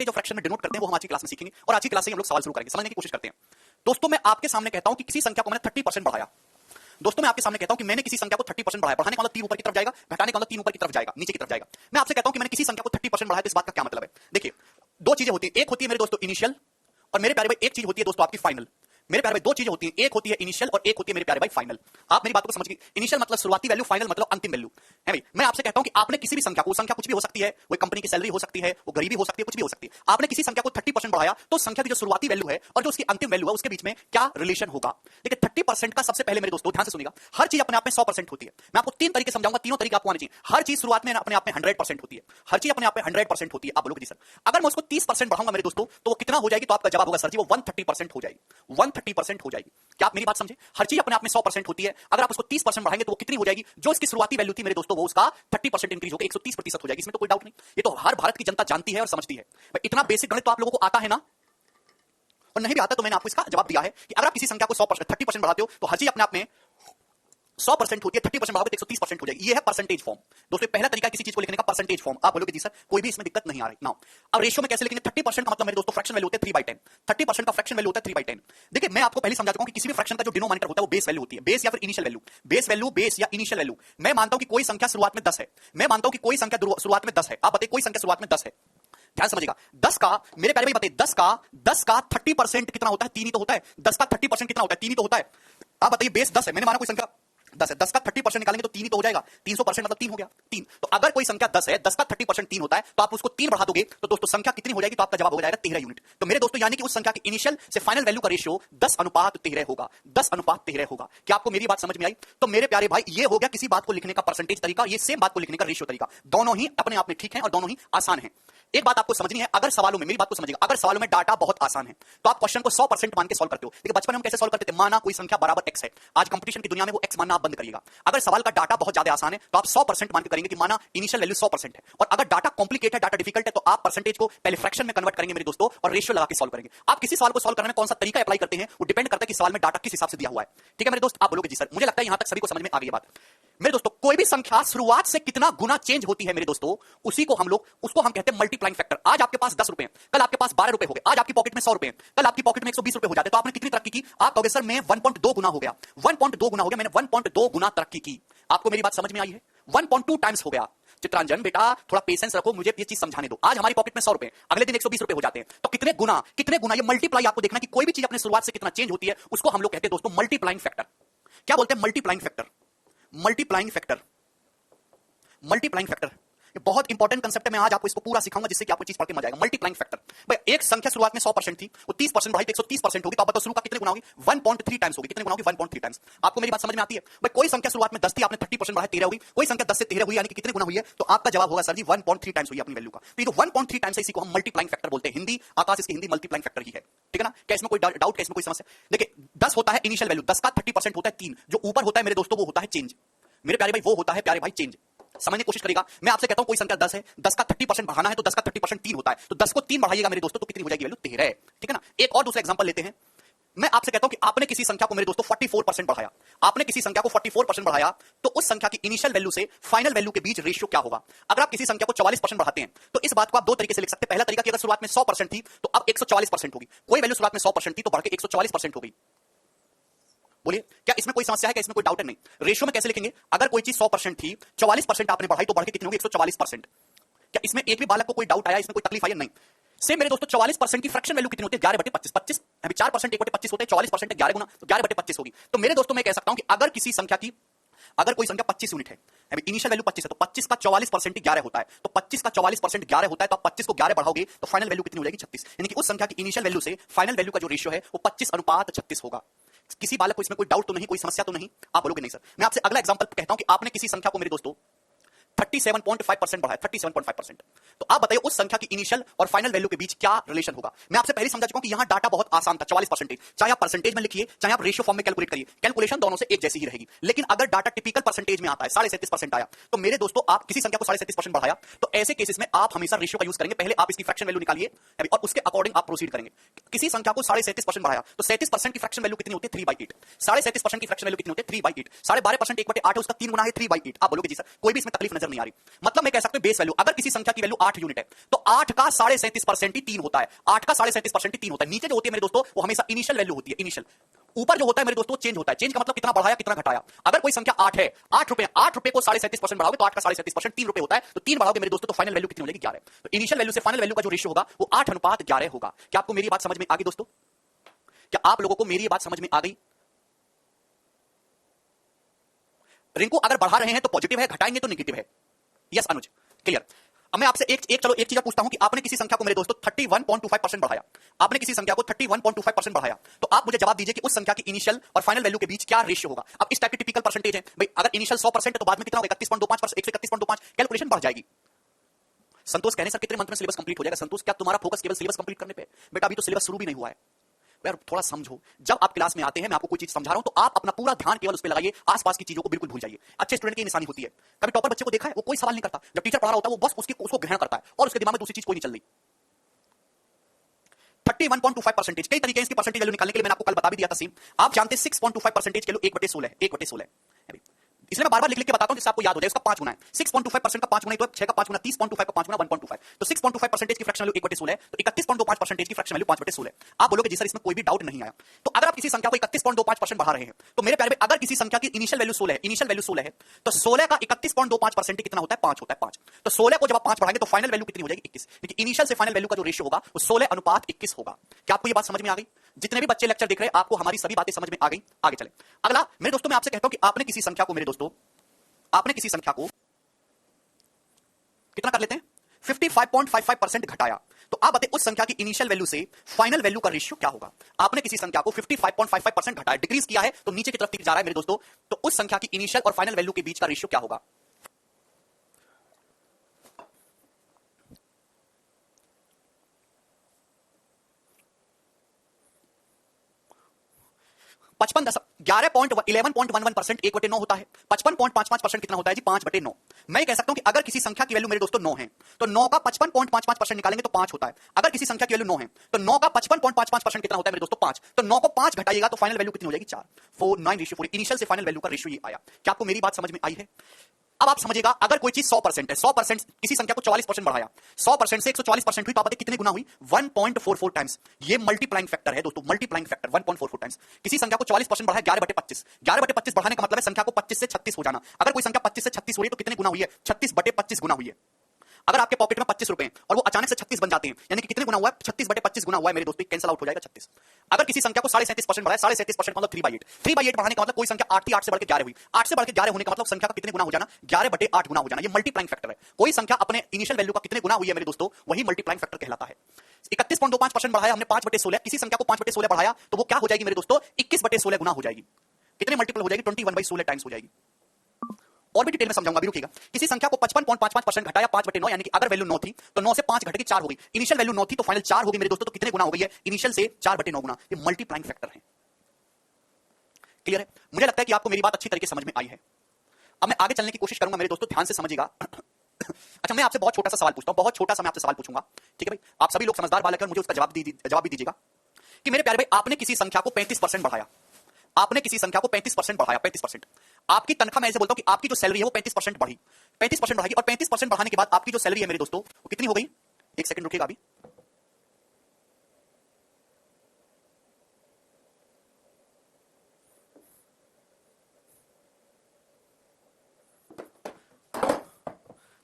Percentage of fraction में denote करते हैं वो हम आज की क्लास में सीखेंगे और आज की क्लास से हम लोग सवाल शुरू करेंगे, समझने की कोशिश करते हैं। दोस्तों मैं आपके सामने कहता हूं कि किसी संख्या को मैंने 30% बढ़ाया। दोस्तों मैं आपके सामने कहता हूं कि मैंने किसी संख्या को 30% बढ़ाया। बढ़ाने का मतलब 3 ऊपर की तरफ जाएगा, घटाने का मतलब 3 ऊपर की तरफ जाएगा, नीचे की तरफ जाएगा। मैं आपसे कहता हूं कि मैंने किसी संख्या को 30% बढ़ाया, तो इस बात का क्या मतलब है? देखिए दो चीजें होती हैं, एक होती है मेरे दोस्तों इनिशियल, और मेरे प्यारे भाई एक चीज होती है दोस्तों आपकी फाइनल। मेरे प्यारे भाई दो चीजें होती हैं, एक होती है इनिशियल और एक होती है मेरे प्यारे भाई फाइनल। आप मेरी बात को समझिए, इनिशियल मतलब शुरुआती वैल्यू, फाइनल मतलब अंतिम वैल्यू है भाई। मैं आपसे कहता हूं कि आपने किसी भी संख्या को, संख्या कुछ भी हो सकती है, वो कंपनी की सैलरी हो सकती है, वो गरीबी हो सकती है, कुछ भी हो सकती है, आपने किसी संख्या को 30% बढ़ाया तो संख्या की जो शुरुआती वैल्यू है और जो उसकी अंतिम वैल्यू है उसके बीच में क्या रिलेशन होगा? देखिए 30% का सबसे पहले मेरे दोस्तों ध्यान से सुनिएगा, हर चीज अपने आप में 100% होती है। मैं आपको तीन तरीके समझाऊंगा, तीनों तरीके आपको आने चाहिए। हर चीज शुरुआत में अपने आप में 100% होती है, हर चीज अपने आप में 100% होती है। आप बोलोगे जी सर अगर मैं उसको 30% बढ़ाऊंगा मेरे दोस्तों तो वो कितना हो जाएगी? तो आपका जवाब होगा सर जी वो 130% हो जाएगी, 130% हो जाएगी। क्या आप मेरी बात समझे? हर चीज अपने आप में 100% होती है, अगर आप उसको 30% बढ़ाएंगे तो वो कितनी हो जाएगी? जो इसकी शुरुआती वैल्यू थी मेरे दोस्तों वो उसका 30% इंक्रीज होकर 130% हो जाएगी। इसमें तो कोई डाउट नहीं, ये तो हर भारत की जनता जानती है और समझती है। इतना बेसिक गणित तो आप लोगों को आता है ना? और नहीं भी आता तो मैंने आपको इसका जवाब दिया है कि अगर आप किसी संख्या को 100% 30% बढ़ाते हो तो हर चीज अपने आप में 100% होती है, 30% बढ़ाओगे तो 130% हो जाएगी। ये है परसेंटेज फॉर्म। दोस्तों पहला तरीका किसी चीज को लिखने का परसेंटेज फॉर्म। आप बोलोगे जी सर कोई भी इसमें दिक्कत नहीं आ रही ना। अब रेशियो में कैसे लिखेंगे? 30% का मतलब मेरे दोस्तों फ्रैक्शन वैल्यू होते हैं 3/10। 30% का फ्रैक्शन वैल्यू होता है 3/10। देखिए मैं आपको पहले समझा चुका हूं कि किसी भी फ्रैक्शन का जो डिनोमिनेटर होता है वो बेस वैल्यू होती है, बेस या फिर इनिशियल वैल्यू। बेस या इनिशियल वैल्यू। मैं मानता हूं कि कोई संख्या शुरुआत में 10 है, मैं मानता हूं कि कोई संख्या शुरुआत में 10 है। आप बताइए कोई संख्या शुरुआत में 10 है, ध्यान समझिएगा। 10 का मेरे प्यारे भाई बताइए 10 का 30% कितना होता है? 3 ही तो होता है। 10 का 30% कितना होता है? 3 ही तो होता है। आप बताइए बेस 10 है, मैंने माना कोई संख्या 10 है, 10 का 30% निकालेंगे तो 3 ही तो हो जाएगा। 300% मतलब 3 हो गया, 3। तो अगर कोई संख्या 10 है, 10 का 30% 3 होता है, तो आप उसको 3 बढ़ा दोगे तो दोस्तों संख्या कितनी हो जाएगी? तो आपका जवाब हो जाएगा 13 यूनिट। तो मेरे दोस्तों यानी कि उस संख्या की इनिशियल से फाइनल वैल्यू का रेशियो 10:13 होगा, 10:13 होगा। क्या आपको मेरी बात समझ में आई? तो मेरे प्यारे भाई ये हो गया किसी बात को लिखने का परसेंटेज तरीका, ये सेम बात को लिखने का रेशियो तरीका। दोनों ही अपने आप में ठीक है और दोनों ही आसान है। एक बात आपको समझनी है, अगर सवालों में, मेरी बात को समझिएगा, अगर सवालों में डाटा बहुत आसान है तो आप क्वेश्चन को 100% मान के सॉल्व करते हो। देखिए बचपन में हम कैसे सॉल्व करते थे? माना कोई संख्या बराबर x है, आज कंपटीशन की दुनिया में वो x मानना आप बंद करिएगा। अगर सवाल का डाटा बहुत ज्यादा आसान है तो आप 100% मान के करेंगे कि माना इनिशियल वैल्यू 100% है, और अगर डाटा कॉम्प्लिकेट है, डाटा डिफिकल्ट है, तो आप परसेंटेज को पहले फ्रैक्शन में कन्वर्ट करेंगे मेरे दोस्तों और रेशियो लगा के सॉल्व करेंगे। आप किसी सवाल को सॉल्व करने में कौन सा तरीका अप्लाई करते हैं वो डिपेंड करता है कि सवाल में डाटा किस हिसाब से दिया हुआ है। ठीक है मेरे दोस्त? आप बोलोगे जी सर मुझे लगता है यहां तक सभी को समझ में आ गई बात। मेरे दोस्तों कोई भी संख्या शुरुआत से कितना गुना चेंज होती है मेरे दोस्तों, उसी को हम लोग उसको हम कहते हैं मल्टीप्लाइंग फैक्टर। आज आपके पास 10 रुपए हैं, कल आपके पास 12 रुपए हो गए, आज आपकी पॉकेट में 100 रुपए हैं, कल आपकी पॉकेट में 120 रुपए हो जाते, तो आपने कितनी तरक्की की? आप कहोगे सर मैं 1.2 गुना हो गया, 1.2 गुना हो गया, मैंने 1.2 गुना तरक्की की। आपको मेरी बात समझ में आई है? 1.2 टाइम्स हो गया। चित्रांजन बेटा थोड़ा पेशेंस रखो, मुझे ये चीज समझाने दो। आज हमारी पॉकेट में 100 रुपए, अगले दिन 120 रुपए हो जाते हैं, तो कितने गुना, कितने गुना? ये मल्टीप्लाई आपको देखना कि कोई भी चीज अपने शुरुआत से कितना चेंज होती है उसको हम लोग कहते हैं दोस्तों मल्टीप्लाइंग फैक्टर। क्या बोलते हैं? Multiplying factor, multiplying factor, multiplying factor. ये बहुत इंपॉर्टेंट कांसेप्ट है, मैं आज आपको इसको पूरा सिखाऊंगा जिससे कि आपको चीज पढ़ के मजा आएगा। मल्टीप्लाइंग फैक्टर भाई, एक संख्या शुरुआत में 100% थी, वो 30% बढ़ाई तो 130% होगी, तो आप बताओ शुरू का कितने गुना होगी? 1.3 टाइम्स होगी। कितने गुना होगी? 1.3 टाइम्स। आपको मेरी बात समझ में आती है? भाई कोई संख्या शुरुआत में 10 थी, आपने 30% बढ़ाया 13 होगी, कोई संख्या 10 से 13 हुई, यानी कि कितने गुना हुई है? तो आपका जवाब होगा सर जी 1.3 टाइम्स हुई अपनी वैल्यू का। तो ये जो 1.3 टाइम्स है इसी को हम मल्टीप्लाइंग फैक्टर बोलते हैं। हिंदी आकाश इसकी हिंदी मल्टीप्लाइंग फैक्टर ही है। ठीक है ना? क्या इसमें कोई डाउट, क्या इसमें कोई समस्या? देखिए 10 होता है इनिशियल वैल्यू, 10 का 30% होता है 3, जो ऊपर होता है मेरे दोस्तों वो होता है चेंज। मेरे प्यारे भाई वो होता है प्यारे भाई चेंज। समझने की कोशिश करेगा। मैं आपसे कहता हूं कोई संख्या 10 है, 10 का 30% बढ़ाना है तो 10 का 30% 3 होता है, तो 10 को 3 बढ़ाइएगा मेरे दोस्तों तो कितनी हो जाएगी वैल्यू? 13। ठीक है ना? एक और दूसरा एग्जांपल लेते हैं। मैं आपसे कहता हूं कि आपने किसी संख्या को मेरे दोस्तों 44% बढ़ाया, आपने किसी संख्या को 44% बढ़ाया, तो उस संख्या की इनिशियल वैल्यू से फाइनल वैल्यू के बीच रेशियो क्या होगा? अगर आप किसी संख्या को 44% बढ़ाते हैं तो इस बात को आप दो तरीके से लिख सकते हैं। पहला तरीका कि अगर शुरुआत में 100% थी तो अब 144% होगी। कोई वैल्यू शुरुआत में 100% थी तो बढ़ के 144% हो गई। बोलिए क्या इसमें कोई समस्या है? क्या इसमें कोई डाउट है? नहीं। रेशियो में कैसे लिखेंगे? अगर कोई चीज 100% थी, 44% आपने बढ़ाई तो बढ़ के कितनी होगी? 144%। क्या इसमें एक भी बालक को कोई डाउट आया? इसमें कोई तकलीफ आई? नहीं। सेम मेरे दोस्तों 44% की फ्रैक्शन वैल्यू कितनी होती है? 11/25। 25 अभी 4% 1/25 होते हैं, 44% 11 गुना, तो 11/25 होगी। तो मेरे दोस्तों मैं कह सकता हूं कि अगर किसी संख्या की, अगर कोई संख्या 25 यूनिट है, अभी इनिशियल वैल्यू 25 है, तो 25 का 44% 11 होता है, तो 25 का 44% 11 होता है, तो आप 25 को 11 बढ़ाओगे तो फाइनल वैल्यू कितनी हो जाएगी? 36। यानी कि उस संख्या की इनिशियल वैल्यू से फाइनल वैल्यू का जो रेशियो है वो 25:36 होगा। किसी बालक को इसमें कोई डाउट तो नहीं, कोई समस्या तो नहीं? आप बोलोगे नहीं सर। मैं आपसे अगला एग्जांपल कहता हूं कि आपने किसी संख्या को मेरे दोस्तों 37.5% बढ़ाया, 37.5%, तो आप बताइए उस संख्या की इनिशियल और फाइनल वैल्यू के बीच क्या रिलेशन होगा? मैं आपसे पहले समझा चुका हूं कि यहां डाटा बहुत आसान था, 44%। चाहे आप परसेंटेज में लिखिए, चाहे आप रेशियो फॉर्म में कैलकुलेट करिए, कैलकुलेशन दोनों से एक जैसी ही रहेगी। लेकिन अगर डाटा टिपिकल परसेंटेज में आता है, 37.5% आया, तो मेरे दोस्तों आप किसी संख्या को 37% बढ़ाया, तो ऐसे केसेस में आप हमेशा रेशियो का यूज करेंगे। पहले आप इसकी फ्रैक्शन वैल्यू निकालिए और उसके अकॉर्डिंग आप प्रोसीड करेंगे। किसी संख्या को 37.5% बढ़ाया तो 37% की फ्रैक्शन वैल्यू कितनी होती है? 3/8। 37.5% की फ्रैक्शन वैल्यू कितनी होती है? 3/8। 12.5% 1/8 है, उसका 3 गुना है 3/8। आप बोलोगे जी सर कोई भी इसमें तकलीफ नजर नहीं आ रही। मतलब मैं कह सकता हूं बेस वैल्यू, अगर किसी संख्या की वैल्यू 8 यूनिट है तो 8 का 37.5% ही 3 होता है। 8 का 37.5% ही 3 होता है। नीचे जो होती है मेरे दोस्तों वो हमेशा इनिशियल वैल्यू होती है, इनिशियल। ऊपर जो होता है मेरे दोस्तों चेंज होता है। चेंज का मतलब कितना बढ़ाया कितना घटाया। अगर कोई संख्या 8 है, 8 रुपए को 37.5% बढ़ाओगे तो 8 का 37.5% 3 रुपए होता है, तो 3 बढ़ाओगे मेरे दोस्तों तो फाइनल वैल्यू कितनी हो जाएगी 11। तो इनिशियल वैल्यू से फाइनल वैल्यू का जो रेशियो होगा वो 8:11 होगा। क्या आपको मेरी बात समझ में आ गई दोस्तों? क्या आप लोगों को मेरी बात समझ में आ गई? रिंकू अगर बढ़ा रहे हैं तो पॉजिटिव है, घटाएंगे तो नेगेटिव है। यस अनुज, क्लियर। अब मैं आपसे एक चीज पूछता हूं कि आपने किसी संख्या को मेरे दोस्तों 31.25% बढ़ाया, आपने किसी संख्या को 31.25% बढ़ाया, तो आप मुझे जवाब दीजिए कि उस संख्या की इनिशियल और फाइनल वैल्यू के बीच क्या रेशियो होगा। अब इस टाइप की टिपिकल परसेंटेज है भाई, अगर इनिशियल 100% है तो बाद में कितना होगा 31.25%, 131.5, कैलकुलेशन बढ़ जाएगी। संतोष कहने सर कितने मंथ में सिलेबस कंप्लीट हो जाएगा? संतोष क्या तुम्हारा फोकस केवल सिलेबस कंप्लीट करने पे? बेटा अभी तो सिलेबस शुरू भी नहीं हुआ है यार, थोड़ा समझो। जब आप क्लास में आते हैं, मैं आपको कोई चीज समझा रहा हूं तो आप अपना पूरा ध्यान केवल उस पर लगाइए, आसपास की चीजों को बिल्कुल भूल जाइए। अच्छे स्टूडेंट की निशानी होती है। कभी टॉपर बच्चे को देखा है, वो कोई सवाल नहीं करता, जब टीचर पढ़ा रहा होता है वो बस उसको ग्रहण करता है और उसके दिमाग में दूसरी चीज कोई नहीं चल रही। 31.25%, कई तरीके इसकी परसेंटेज वैल्यू निकालने के लिए मैंने आपको कल बता भी दिया था सेम। आप जानते हैं 6.25% के लो 1/16 1/16 है। इसलिए मैं बार-बार लिख के बताता हूं जिससे आपको याद हो जाए। उसका 5 गुना है, 6.25% का 5 गुना तो 6 का 5 गुना 30.25 का 5 गुना 1.25, तो 6.25% की फ्रैक्शन वैल्यू 1/16 है, तो 31.25% की फ्रैक्शन वैल्यू 5/16। आप बोलोगे जी सर इसमें कोई भी डाउट नहीं आया। तो अगर आप किसी संख्या को 31.25% बढ़ा रहे हैं तो मेरे प्यारे, अगर किसी संख्या की इनिशियल वैल्यू 16 है, इनिशियल वैल्यू 16 है, तो 16 का 31.25% कितना होता है? 5 होता है, 5। तो 16 को जब आप 5 बढ़ाएंगे तो फाइनल वैल्यू कितनी हो जाएगी? 21। क्योंकि इनिशियल से फाइनल वैल्यू का जो रेशियो होगा वो 16:21 होगा। क्या आपको ये बात समझ में आ गई? जितने भी बच्चे लेक्चर देख रहे हैं आपको हमारी सभी बातें समझ में आ गई? आगे चले। अगला मेरे दोस्तों मैं आपसे कहता हूं कि आपने किसी संख्या को, मेरे दोस्तों आपने किसी संख्या को कितना कर लेते हैं 55.55% घटाया, तो आप बताइए उस संख्या की इनिशियल वैल्यू से फाइनल वैल्यू का रेशियो क्या होगा। आपने किसी संख्या को 55.55% घटाया, डिक्रीज किया है तो नीचे की तरफ जा रहा है मेरे दोस्तों, तो उस संख्या की इनिशियल और फाइनल वैल्यू के बीच का रेशियो क्या होगा? पचपन 11.11% 1/9 होता है। 55.55% कितना होता है जी? 5/9। मैं कह सकता हूं कि अगर किसी संख्या की वैल्यू मेरे दोस्तों 9 है तो 9 का 55.55% निकालेंगे तो 5 होता है। अगर किसी संख्या की वैल्यू 9 है तो 9 का 55.55% कितना होता है मेरे दोस्तों? 5। तो 9 को 5 घटाइएगा तो फाइनल वैल्यू कितनी हो जाएगी? 4। 4 9:4। इनिशियल से फाइनल वैल्यू का रेशियो ये आया। क्या आपको मेरी बात समझ में आई है? अब आप समझिएगा, अगर कोई चीज 100% है, 100% किसी संख्या को 44% बढ़ाया, 100% से 144% हुई तो आप बताइए कितने गुना हुई? 1.44 टाइम्स। ये मल्टीप्लाइंग फैक्टर है दोस्तों, मल्टीप्लाइंग फैक्टर 1.44 टाइम्स। किसी संख्या को 44% बढ़ाया, 11/25। 11/25 बढ़ाने का मतलब है संख्या को 25 से 36 हो जाना। अगर कोई संख्या 25 से 36 हो रही है तो कितने गुना हुई है? 36/25 गुना हुई है। अगर आपके पॉकेट में 25 रुपए हैं और वो अचानक से 36 बन जाते हैं, यानी कि कितने गुना हुआ है? 36/25 गुना हुआ है मेरे दोस्तों, कैंसिल आउट हो जाएगा 36। अगर किसी संख्या को 37.5% बढ़ाया, 37.5% मतलब 3/8। 3/8 बढ़ाने का मतलब कोई संख्या 8 थी, 8 से बढ़ के 11 हुई। 8 से बढ़ के 11 होने का मतलब संख्या का कितने गुना हो जाना? 11/8 गुना हो जाना। ये मल्टीप्लाइंग फैक्टर है। कोई संख्या अपने इनिशियल वैल्यू का कितने गुना हुई है मेरे दोस्तों, वही मल्टीप्लाइंग फैक्टर कहलाता है। 31.25% बढ़ाया हमने 5/16, किसी संख्या को 5/16 बढ़ाया तो वो क्या हो जाएगी मेरे दोस्तों? 21/16 गुना हो जाएगी। कितने मल्टीपल हो जाएगी? 21/16 टाइम्स हो जाएगी। और भी डिटेल में समझाऊंगा, अभी रुकिएगा। किसी संख्या को 55.55% घटाया 5/9, यानी कि अगर वैल्यू 9 थी तो 9 से 5 घट के 4 हो गई। इनिशियल वैल्यू 9 थी तो फाइनल 4 होगी मेरे दोस्तों, तो कितने गुना हो गई है? इनिशियल से 4/9 गुना। ये मल्टीप्लाइंग फैक्टर है। क्लियर है? मुझे लगता है कि आपको मेरी बात अच्छी तरीके समझ में आई है। अब मैं आगे चलने की कोशिश करूंगा मेरे दोस्तों, ध्यान से समझिएगा। अच्छा, मैं आपसे बहुत छोटा सा सवाल पूछता हूं, बहुत छोटा सा मैं आपसे सवाल पूछूंगा, ठीक है भाई? आप सभी लोग समझदार बालक हैं, मुझे उसका जवाब भी दीजिएगा कि मेरे प्यारे भाई, आपने किसी संख्या को 35% बढ़ाया, आपने किसी संख्या को 35% बढ़ाया, 35%। आपकी तनख्वाह, मैं ऐसे बोलता हूं कि आपकी जो सैलरी है वो 35% बढ़ी, 35% बढ़ाई, और 35% बढ़ाने के बाद आपकी जो सैलरी है मेरे दोस्तों वो कितनी हो गई? एक सेकंड रुकिएगा अभी।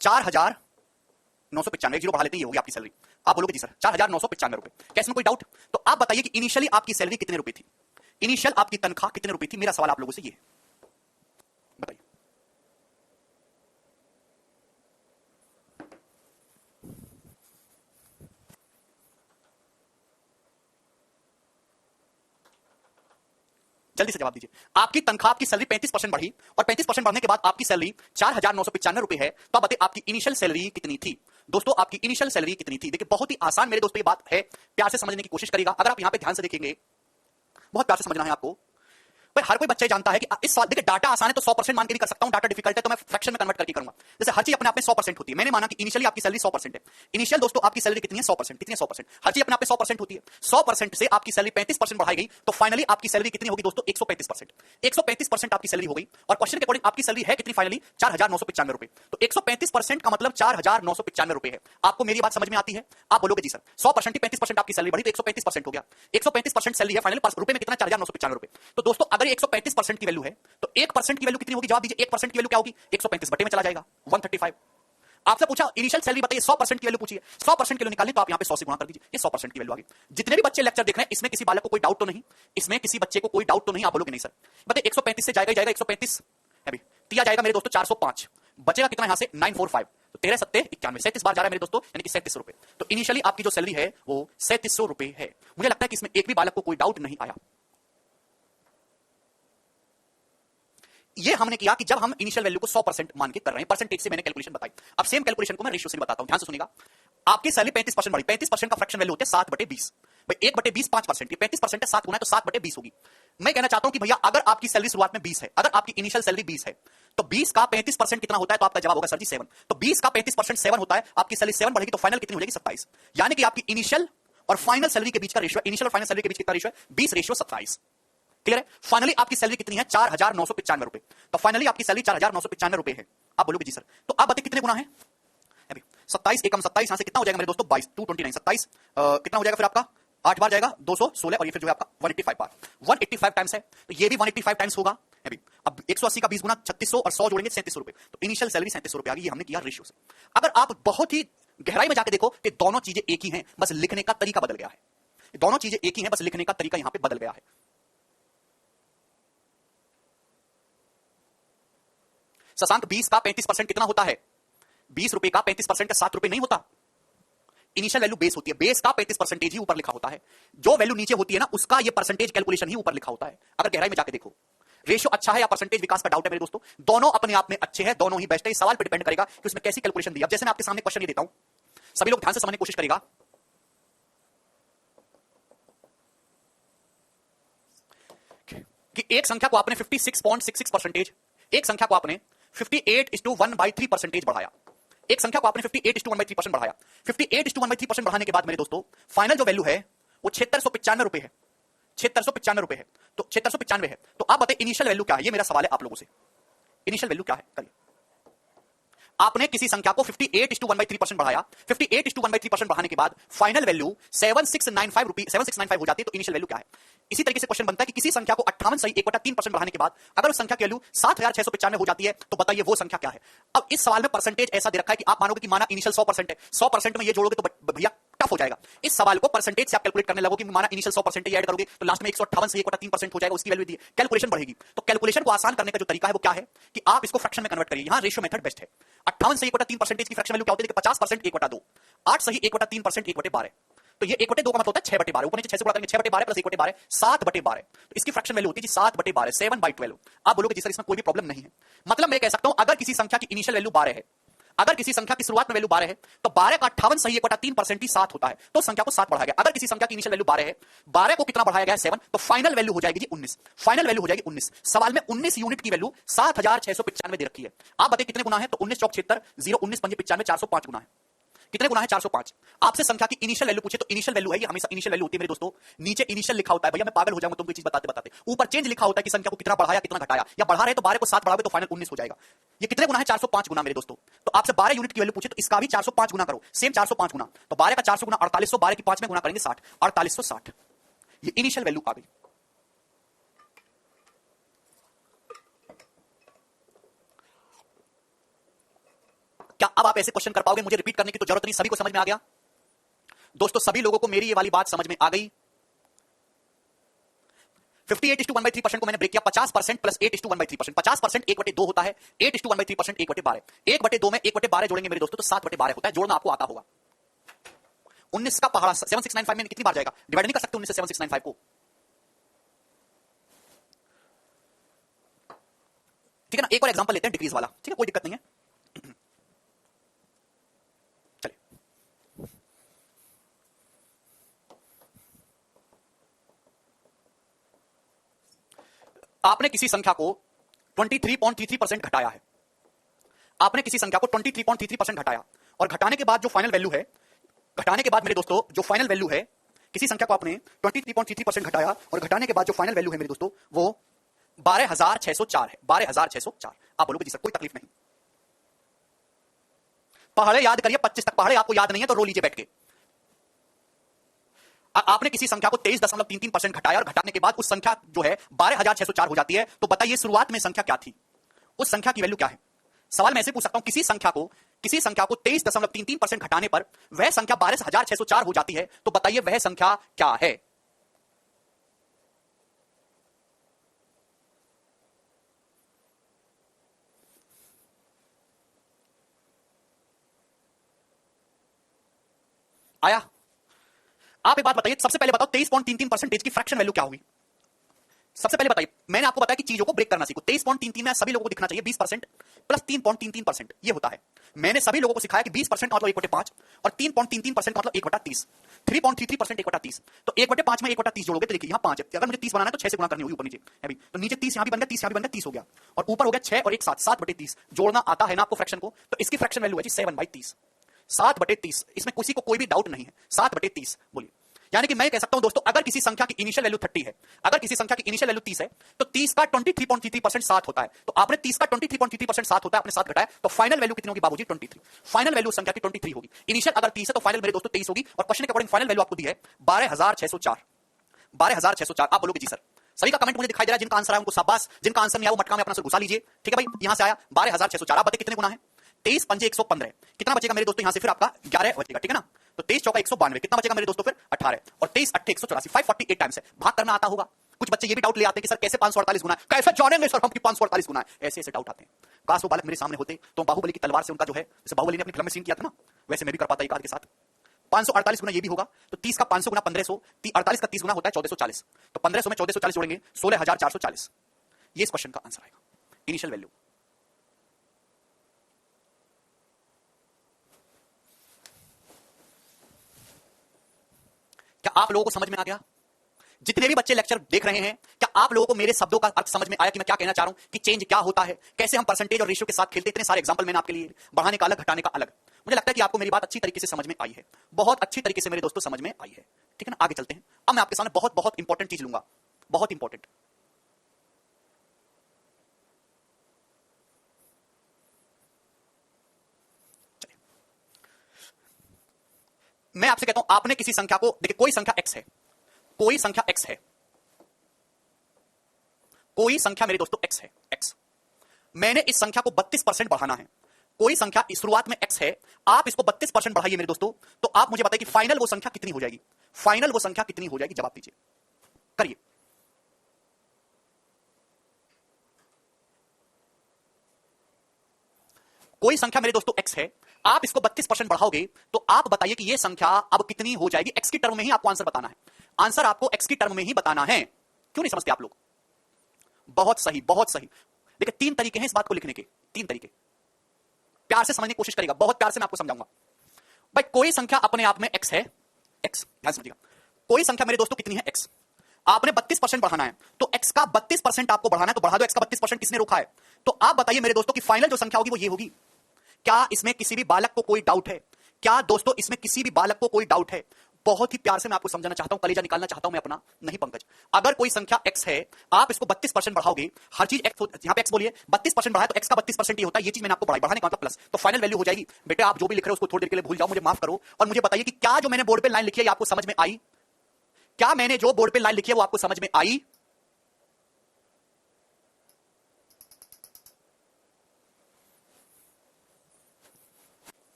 ₹4,995, जीरो बढ़ा लेते हैं, ये होगी आपकी सैलरी। आप बोलोगे जी सर 4,995 रुपए, क्या इसमें कोई डाउट? तो आप बताइए कि इनिशियली आपकी सैलरी कितने रुपए थी? इनिशियल आपकी तनख्वाह कितने रुपए थी? मेरा सवाल आप लोगों से ये बताइए। जल्दी से जवाब दीजिए। आपकी तनख्वाह, आपकी सैलरी 35% बढ़ी, और 35% बढ़ने के बाद आपकी सैलरी 4,995 रुपए है, तो आप बताइए आपकी इनिशियल सैलरी कितनी थी? दोस्तों आपकी इनिशियल सैलरी कितनी थी? देखिए बहुत ही आसान मेरे दोस्तों ये बात है, प्यार से समझने की कोशिश करिएगा। अगर आप यहां पे ध्यान से देखेंगे, बहुत प्यार से समझना है आपको। भाई हर कोई बच्चा जानता है कि इस सवाल देखिए डाटा आसान है तो 100% मान के भी कर सकता हूं, डाटा डिफिकल्ट है तो मैं फ्रैक्शन में कन्वर्ट करके करूंगा। जैसे हर चीज अपने आप में 100% होती है, मैंने माना कि इनिशियली आपकी सैलरी 100% है। इनिशियल दोस्तों आपकी सैलरी कितनी है? 100%। कितनी है? 100%। हर चीज अपने आप में 100% होती है। 100% से आपकी सैलरी 35% बढ़ाई गई तो फाइनली आपकी सैलरी कितनी होगी दोस्तों? 135%। 135% आपकी सैलरी हो गई और क्वेश्चन के अकॉर्डिंग आपकी सैलरी है कितनी फाइनली? 4995 रुपए। तो 135% का मतलब 4995 रुपए है। आपको मेरी बात समझ में आती है? आप बोलोगे जी सर 100% ही 35% आपकी सैलरी बढ़ी तो 135% हो गया। 135% सैलरी है फाइनली रुपए में कितना? 4995 रुपए। तो दोस्तों अगर ये 135% की वैल्यू है तो 1% की वैल्यू कितनी होगी? जवाब दीजिए। 1% की वैल्यू क्या होगी? 135 बटे में चला जाएगा 135। आपसे पूछा इनिशियल सैलरी बताइए, 100% की वैल्यू पूछिए, 100% की वैल्यू निकालनी तो आप यहां पे 100 से गुणा कर दीजिए, ये 100% की वैल्यू आ गई। जितने भी बच्चे लेक्चर देख रहे हैं इसमें किसी बालक को कोई डाउट तो नहीं? इसमें किसी बच्चे को कोई डाउट तो नहीं? आप बोलोगे नहीं सर। बताइए 135 से जाएगा 135 अभी दिया जाएगा मेरे दोस्तों 405, बचेगा कितना यहां से? 945। तो 13 सत्ते 91, 37 बार जा रहा है मेरे दोस्तों, यानी कि 37 रुपए। तो इनिशियली आपकी जो सैलरी है वो 3700 रुपए है। मुझे लगता है कि इसमें एक भी बालक को कोई डाउट नहीं आया। ये हमने किया कि जब हम इनिशियल वैल्यू को 100% मान के कर रहे हैं, परसेंटेज से मैंने कैलकुलेशन बताई। अब सेम कैलकुलेशन को मैं रेशियो से बताता हूं, ध्यान से सुनिएगा। आपकी सैलरी 35% बढ़ी, 35% का फ्रैक्शन वैल्यू होता है 7/20। भाई 1/20 5%, ये 35% है, 7 गुना है तो 7/20 होगी। मैं कहना चाहता हूं कि भैया अगर आपकी सैलरी शुरुआत में 20 है, अगर आपकी इनिशियल सैलरी 20 है तो 20 का 35% कितना होता है? तो आपका जवाब होगा सर जी 7। तो 20 का 35% 7 होता है, आपकी सैलरी 7 बढ़ेगी तो फाइनल कितनी हो जाएगी? 27। यानी कि आपकी इनिशियल और फाइनल सैलरी के बीच का रेशियो, इनिशियल और फाइनल सैलरी के बीच कितना रेशियो है? 20:27। क्लियर है? फाइनली आपकी सैलरी कितनी है? 4995 रुपए। तो फाइनली आपकी सैलरी 4995 रुपए है। आप बोलोगे जी सर तो अब बताइए कितने गुना है? अभी 27 एकम 27 यहां से कितना हो जाएगा मेरे दोस्तों? 22 229 27 कितना हो जाएगा फिर आपका? 8 बार जाएगा 216 और ये फिर जो है आपका 185 बार, 185 टाइम्स है तो ये भी 185 टाइम्स होगा। अभी अब 180 का 20 गुना 3600 और 100 जोड़ेंगे 3700 रुपए। तो इनिशियल सैलरी 3700 रुपए आ गई। ये हमने किया रेशियो से। अगर आप बहुत ही गहराई में जाके देखो कि दोनों चीजें एक ही हैं, बस लिखने का तरीका बदल गया है। दोनों चीजें एक ही हैं, बस लिखने का तरीका यहां पे बदल गया है। शशांक 20 का 35% कितना होता है? 20 रुपए का 35% 7 रुपए नहीं होता। इनिशियल वैल्यू बेस होती है, बेस का 35% ही ऊपर लिखा होता है, जो वैल्यू नीचे होती है ना उसका ये परसेंटेज कैलकुलेशन ही ऊपर लिखा होता है। अगर गहराई में जाके देखो रेशियो अच्छा है या परसेंटेज विकास का डाउट है मेरे दोस्तों, दोनों अपने आप में अच्छे हैं, दोनों ही बेस्ट है। इस सवाल पर डिपेंड करेगा कि उसमें कैसी कैलकुलेशन दी। अब जैसे मैं आपके सामने क्वेश्चन ये देता हूं, सभी लोग ध्यान से समझने की कोशिश करेगा कि एक संख्या को आपने 56.66%, एक संख्या को आपने 58:1/3% बढ़ाया, एक संख्या को आपने 58:1/3% बढ़ाया। 58:1/3% बढ़ाने के बाद मेरे दोस्तों फाइनल जो वैल्यू है वो 7695 रुपए है। 7695 रुपए है, तो 7695 है। तो आप बताइए इनिशियल वैल्यू क्या है? ये मेरा सवाल है आप लोगों से, इनिशियल वैल्यू क्या है? करिए। आपने किसी संख्या को 58:1/3% बढ़ाया, 58:1/3% बढ़ाने के बाद फाइनल वैल्यू 7695 हो जाती है, तो इनिशियल वैल्यू क्या है? इसी तरीके से क्वेश्चन बनता है कि किसी संख्या को 58/1/3% बढ़ाने के बाद अगर उस संख्या की वैल्यू 7695 हो जाती है तो बताइए वो संख्या क्या है? अब इस सवाल में परसेंटेज ऐसा दे रखा है कि आप मानोगे कि माना इनिशियल 100% है, 100% में ये जोड़ोगे तो भैया टफ हो जाएगा। इस सवाल को परसेंटेज से आप कैलकुलेट करने लगोगे, माना इनिशियल 100% ऐड करोगे तो लास्ट में 158 से 1/3% हो जाएगा, उसकी वैल्यू दी कैलकुलेशन बढ़ेगी। तो कैलकुलेशन को आसान करने का जो तरीका है वो क्या है कि आप इसको फ्रैक्शन में कन्वर्ट करिए। यहां रेशियो मेथड बेस्ट है। 58 से 1/3% की फ्रैक्शन वैल्यू क्या होती है? 50% 1/2, 8 सही 1/3% 1/12। तो ये 1/2 का मतलब होता है 6/12, ऊपर नीचे 6 से गुणा करेंगे 6/12 प्लस 1/12 7/12। तो इसकी फ्रैक्शन वैल्यू होती है जी 7/12, 7/12। आप बोलोगे जी सर इसमें कोई भी प्रॉब्लम नहीं है। मतलब मैं कह सकता हूं अगर किसी संख्या की इनिशियल वैल्यू 12 है, अगर किसी संख्या की शुरुआत में वैल्यू 12 है तो 12 का 58 सही 1/3% ही 7 होता है, तो संख्या को 7 बढ़ाया गया। अगर किसी संख्या की इनिशियल वैल्यू 12 है, 12 को कितना बढ़ाया गया है? 7, तो फाइनल वैल्यू हो जाएगी जी 19। फाइनल वैल्यू हो जाएगी 19। सवाल में 19 यूनिट की वैल्यू 7695 दे रखी है। आप बताइए कितने गुना है? तो 19 चौक 76, 0 19 पंजे 95, 405 गुना है। कितने गुना है? 405। आपसे संख्या की इनिशियल वैल्यू पूछे तो इनिशियल वैल्यू है, ये हमेशा इनिशियल वैल्यू होती है मेरे दोस्तों। नीचे इनिशियल लिखा होता है, भैया मैं पागल हो जाऊंगा तुमको ये चीज बताते बताते। ऊपर चेंज लिखा होता है कि संख्या को कितना बढ़ाया कितना घटाया, या बढ़ा रहे तो 12 को 7 बढ़ाओगे तो फाइनल 19 हो जाएगा। ये कितने गुना है? 405 गुना मेरे दोस्तों। तो आपसे 12 यूनिट की वैल्यू पूछे तो इसका भी 405 गुना करो, सेम 405 गुना। तो 12 का 400 गुना 4800, 12 की 5 में गुना करेंगे 60, 4860। ये इनिशियल वैल्यू आ गई। क्या अब आप ऐसे क्वेश्चन कर पाओगे? मुझे रिपीट करने की तो जरूरत नहीं, सभी को समझ में आ गया दोस्तों? सभी लोगों को मेरी ये वाली बात समझ में आ गई? 58:1/3% को मैंने ब्रेक किया, 50% प्लस 8:1/3%। 50% 1/2 होता है, 8:1/3% 1/12। 1/2 में 1/12 जोड़ेंगे मेरे दोस्तों तो 7/12 होता है। जोड़ना आपको आता होगा। 19 का पहाड़ा 7695 में कितनी बार जाएगा? डिवाइड नहीं कर सकते 19 से 7695 को। ठीक है ना? एक और एग्जांपल लेते हैं डिक्रीज वाला, ठीक है, कोई दिक्कत नहीं है। चलिए आपने किसी संख्या को 23.33% घटाया है, आपने किसी संख्या को 23.33% घटाया, और घटाने के बाद जो फाइनल वैल्यू है, घटाने के बाद मेरे दोस्तों जो फाइनल वैल्यू है, किसी संख्या को आपने 23.33% घटाया और घटाने के बाद जो फाइनल वैल्यू है मेरे दोस्तों वो 12,604 है, 12,604। आप बोलोगे जी सर कोई तकलीफ नहीं, पहाड़े याद करिए 25 तक, पहाड़े आपको याद नहीं है तो रो लीजिए बैठ के। आपने किसी संख्या को 23.33% घटाया और घटाने के बाद उस संख्या जो है 12,604 हो जाती है, तो बताइए शुरुआत में संख्या क्या थी, उस संख्या की वैल्यू क्या है। सवाल मैं ऐसे पूछ सकता हूं, किसी संख्या को 23.33% घटाने पर वह संख्या 12,604 हो जाती है, तो बताइए वह संख्या क्या है। आया? आप एक बात बताइए, सबसे पहले बताओ 23.33% की फ्रैक्शन वैल्यू क्या होगी। सबसे पहले बताइए, मैंने आपको बताया कि चीजों को ब्रेक करना सीखो। 23.33 में सभी लोगों को दिखना चाहिए 20% प्लस 3.33%, ये होता है। मैंने सभी लोगों को सिखाया कि 20% मतलब 1/5 और 3.33% मतलब 1/30, 3.33% 1/30, तो 1/5 में 1/30 जोड़ोगे तो देखिए यहां 5 है, अगर मुझे 30 बनाना है तो 6 से गुणा करनी होगी ऊपर नीचे है भी, तो नीचे 30 यहां भी बन गया, 30 यहां भी बन गया, 30 हो गया, और ऊपर हो गया 6 और 1 7, 7/30 जोड़ना आता है ना आपको फ्रैक्शन को, तो इसकी फ्रैक्शन वैल्यू है जी 7/30, 7/30, इसमें किसी को कोई भी डाउट नहीं है, 7/30 बोलिए। यानी कि मैं कह सकता हूं दोस्तों, अगर किसी संख्या की इनिशियल वैल्यू 30 है, अगर किसी संख्या की इनिशियल वैल्यू 30 है, तो 30 का 23.33% 7 होता है, तो आपने 30 का 23.33% 7 होता है, आपने 7 घटाया, तो फाइनल वैल्यू कितनी होगी बाबूजी 23। फाइनल वैल्यू संख्या की 23 होगी। इनिशियल अगर 30 है तो फाइनल मेरे दोस्तों 23 होगी, और क्वेश्चन के अकॉर्डिंग फाइनल वैल्यू आपको दी है 12,604, 12,604। आप बोलोगे जी सर, सभी का कमेंट मुझे दिखाई दे रहा है, जिनका आंसर आया उनको शाबाश, जिनका आंसर नहीं आया वो मटका में अपना सर घुसा लीजिए, ठीक है भाई। यहां से आया 12,604, आप बताइए कितने गुना है, 23 पंजे 115, कितना बचेगा मेरे दोस्तों यहां से, फिर आपका 11 बचेगा, ठीक है ना, तो 23 चौका 192, कितना बचेगा मेरे दोस्तों फिर 18, और 23 8 184, 548 टाइम्स है। भाग करना आता होगा। कुछ बच्चे ये भी डाउट ले आते हैं कि सर कैसे 548 गुना है, कैसे जानेंगे सर हम कि 548 गुना है, ऐसे ऐसे डाउट आते हैं। काश वो बालक मेरे सामने होते तो बाहुबली की तलवार से उनका जो है, जैसे बाहुबली ने अपनी फिल्म में सीन किया था ना, वैसे मैं भी कर पाता एक आध के साथ। 548 गुना ये भी होगा, तो 30 का 500 गुना 1500, 48 का 30 गुना होता है 1440, तो 1500 में 1440 जोड़ेंगे 16,440, ये इस क्वेश्चन का आंसर आएगा, इनिशियल वैल्यू। क्या आप लोगों को समझ में आ गया? जितने भी बच्चे लेक्चर देख रहे हैं, क्या आप लोगों को मेरे शब्दों का अर्थ समझ में आया कि मैं क्या कहना चाह रहा हूं, कि चेंज क्या होता है, कैसे हम परसेंटेज और रेशियो के साथ खेलते हैं। इतने सारे एग्जांपल मैंने आपके लिए, बढ़ाने का अलग, घटाने का अलग। मुझे लगता है कि आपको मेरी बात अच्छी तरीके से समझ में आई है, बहुत अच्छी तरीके से मेरे दोस्तों समझ में आई है, ठीक है ना। आगे चलते हैं। अब मैं आपके सामने बहुत बहुत इंपॉर्टेंट चीज लूंगा, बहुत इंपॉर्टेंट। मैं आपसे कहता हूं, आपने किसी संख्या को, देखिए कोई संख्या x है, कोई संख्या x है, कोई संख्या मेरे दोस्तों x है, x। मैंने इस संख्या को 32% बढ़ाना है। कोई संख्या शुरुआत में x है, आप इसको 32% बढ़ाइए मेरे दोस्तों, तो आप मुझे बताइए कि फाइनल वो संख्या कितनी हो जाएगी, फाइनल वो संख्या कितनी हो जाएगी, जवाब दीजिए, करिए। कोई संख्या मेरे दोस्तों x है, आप इसको 32% बढ़ाओगे, तो आप बताइए कि यह संख्या अब कितनी हो जाएगी। x की टर्म में ही आपको आंसर बताना है, आंसर आपको x की टर्म में ही बताना है। क्यों नहीं समझते आप लोग? बहुत सही, बहुत सही। देखिए 3 तरीके हैं इस बात को लिखने के, 3 तरीके। प्यार से समझने की कोशिश करेगा, बहुत प्यार से मैं आपको समझाऊंगा। भाई कोई संख्या अपने आप में x है, x ध्यान समझिएगा। कोई संख्या मेरे दोस्तों कितनी है, x। आपने 32% बढ़ाना है, तो x का 32% आपको बढ़ाना है, तो बढ़ा दो। x का 32% किसने रोका है? तो आप बताइए मेरे दोस्तों कि फाइनल जो संख्या होगी वो ये होगी। क्या इसमें किसी भी बालक को कोई डाउट है? क्या दोस्तों इसमें किसी भी बालक को कोई डाउट है? बहुत ही प्यार से मैं आपको समझाना चाहता हूं, कलेजा निकालना चाहता हूं मैं अपना। नहीं पंकज, अगर कोई संख्या x है, आप इसको 32% बढ़ाओगे, हर चीज x, यहां पे x बोलिए, 32% बढ़ाए तो x का 32% ही होता है। ये चीज मैंने आपको बढ़ाई, बढ़ाने का मतलब प्लस, तो फाइनल वैल्यू हो जाएगी। बेटे आप जो भी लिख रहे हो उसको थोड़ी देर के लिए भूल जाओ, मुझे माफ करो, और मुझे बताइए कि क्या जो मैंने बोर्ड पे लाइन लिखी है आपको समझ में आई? क्या मैंने जो बोर्ड पे लाइन लिखी है वो आपको समझ में आई?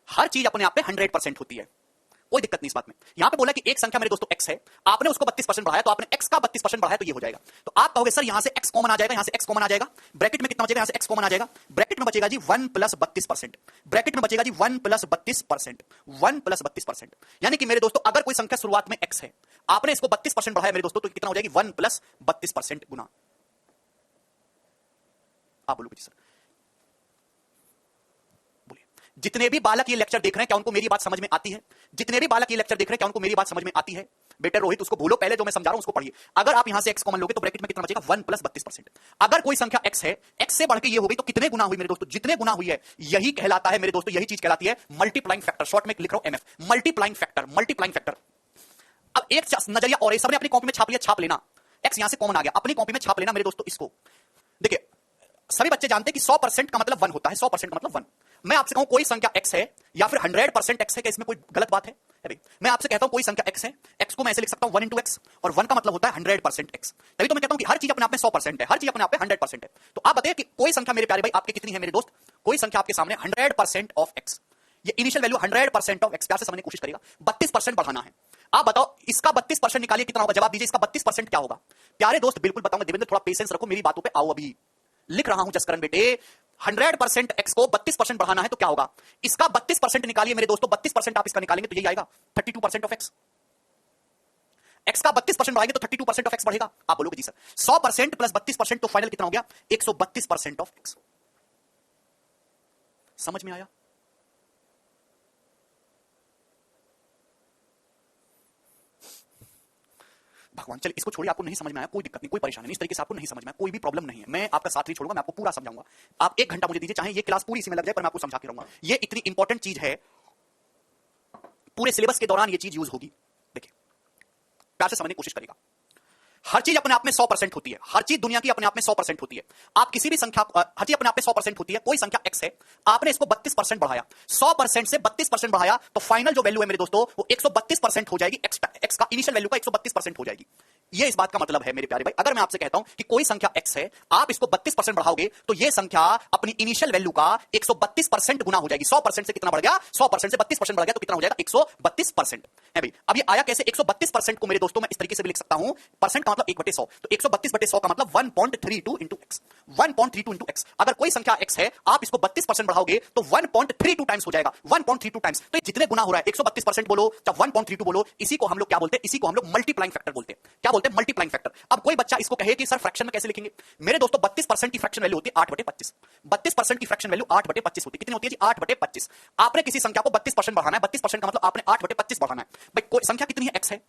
हर चीज अपने आप पे 100% होती है, कोई दिक्कत नहीं इस बात में। यहां पे बोला कि एक संख्या मेरे दोस्तों x है, आपने उसको 32% बढ़ाया, तो आपने x का 32% बढ़ाया, तो ये हो जाएगा। तो आप कहोगे सर यहां से x कॉमन आ जाएगा, यहां से x कॉमन आ जाएगा, ब्रैकेट में कितना बचेगा? यहां से x कॉमन आ जाएगा, ब्रैकेट में बचेगा जी 1 + 32%, ब्रैकेट में बचेगा जी 1 + 32%, 1 + 32%। यानी कि मेरे दोस्तों अगर कोई संख्या शुरुआत में x है, आपने इसको 32% बढ़ाया मेरे दोस्तों, तो कितना हो जाएगी? 1 + 32% गुना। आप बोलोगे जी सर, जितने भी बालक ये लेक्चर देख रहे हैं क्या उनको मेरी बात समझ में आती है? जितने भी बालक ये लेक्चर देख रहे हैं क्या उनको मेरी बात समझ में आती है? बेटे रोहित उसको भूलो, पहले जो मैं समझा रहा हूं उसको पढ़िए। अगर आप यहां से x कॉमन लोगे तो ब्रैकेट में कितना बचेगा? 1 प्लस 32%। अगर कोई संख्या x है, x से बढ़ के ये हो गई तो कितने गुना हुई मेरे दोस्तों? जितने गुना हुई है यही कहलाता है मेरे दोस्तों, यही चीज कहलाती है मल्टीप्लाइंग फैक्टर। शॉर्ट में लिख रहा हूं MF, multiplying factor, multiplying factor. अब एक नजरिया और सबने अपनी कॉपी में छाप लिया, छाप लेना। x यहां से कॉमन आ गया, अपनी कॉपी में छाप लेना मेरे दोस्तों इसको। देखिए सभी बच्चे जानते हैं कि 100% का मतलब 1 होता है, 100% का मतलब 1। मैं आपसे कहूं कोई संख्या x है या फिर 100% x है, क्या इसमें कोई गलत बात है? अरे मैं आपसे कहता हूं कोई संख्या x है, x को मैं ऐसे लिख सकता हूं 1 into x, और 1 का मतलब होता है 100% x। तभी तो मैं कहता हूं कि हर चीज अपने आप में 100% है, हर चीज अपने आप में 100% है। तो आप बताइए कि कोई संख्या मेरे प्यारे भाई आपके कितनी है मेरे दोस्त? कोई संख्या आपके सामने 100% ऑफ x, ये इनिशियल वैल्यू 100% ऑफ x, प्यार से समझने की कोशिश करेगा। 32% बढ़ाना है। आप बताओ इसका 32% निकालिए कितना होगा? जवाब दीजिए इसका 32% क्या होगा? प्यारे दोस्त बिल्कुल बताऊंगा, देवेंद्र थोड़ा पेशेंस रखो, मेरी बातों पे आओ। अभी लिख रहा हूं जसकरण बेटे, 100% x को 32% बढ़ाना है तो क्या होगा? इसका 32% निकालिए मेरे दोस्तों, 32% आप इसका निकालेंगे तो यही आएगा 32% ऑफ x। x का 32% बढ़ाएंगे तो 32% ऑफ x बढ़ेगा। आप बोलोगे जी सर 100% प्लस 32% तो फाइनल कितना हो गया? 132% ऑफ x। समझ में आया? भगवान चलिए इसको छोड़िए, आपको नहीं समझ में आया कोई दिक्कत नहीं, कोई परेशानी नहीं, इस तरीके से आपको नहीं समझ में आया कोई भी प्रॉब्लम नहीं है, मैं आपका साथ नहीं छोड़ूंगा, मैं आपको पूरा समझाऊंगा। आप 1 घंटा मुझे दीजिए, चाहे ये क्लास पूरी इसी में लग जाए, पर मैं आपको समझा के रहूंगा। ये इतनी इंपॉर्टेंट चीज है, पूरे सिलेबस के दौरान ये चीज यूज होगी। देखिए प्यार से समझने की कोशिश करेगा। हर चीज अपने आप में 100% होती है, हर चीज दुनिया की अपने आप में 100% होती है। आप किसी भी संख्या, हर चीज अपने आप में 100% होती है। कोई संख्या x है, आपने इसको 32% बढ़ाया, 100% से 32% बढ़ाया तो फाइनल जो वैल्यू है मेरे दोस्तों वो 132% हो जाएगी। x का इनिशियल वैल्यू का 132% हो जाएगी। ये इस बात का मतलब है मेरे प्यारे भाई, अगर मैं आपसे कहता हूं कि कोई संख्या x है, आप इसको 32% बढ़ाओगे तो ये संख्या अपनी इनिशियल वैल्यू का 132% गुना हो जाएगी। 100% से कितना बढ़ गया? 100% से 32% बढ़ गया तो कितना हो जाएगा? 132% है भाई। अब ये आया कैसे? 132% को मेरे दोस्तों मैं इस तरीके से भी लिख सकता हूं, परसेंट का मतलब 1/100, तो 132/100 का मतलब 1.32 into x, 1.32 into x। अगर कोई संख्या x है, आप इसको 32% बढ़ाओगे तो 1.32 टाइम्स हो जाएगा, 1.32 टाइम्स। तो जितने गुना हो रहा है 132% बोलो या 1.32 बोलो, इसी को हम लोग क्या बोलते हैं? इसी को हम लोग मल्टीप्लाइंग फैक्टर बोलते हैं। क्या बोलते हैं? Multiplying factor. अब कोई बच्चा इसको कहे कि सर फ्रैक्शन में कैसे लिखेंगे? मेरे दोस्तों 32% की फ्रैक्शन वैल्यू होती है 8/25। 32% की फ्रैक्शन वैल्यू 8/25 होती है। कितनी होती है जी? 8/25। आपने किसी संख्या को 32% बढ़ाना है, 32% का मतलब आपने 8/25 बढ़ाना है। भाई कोई संख्या कितनी है? x है।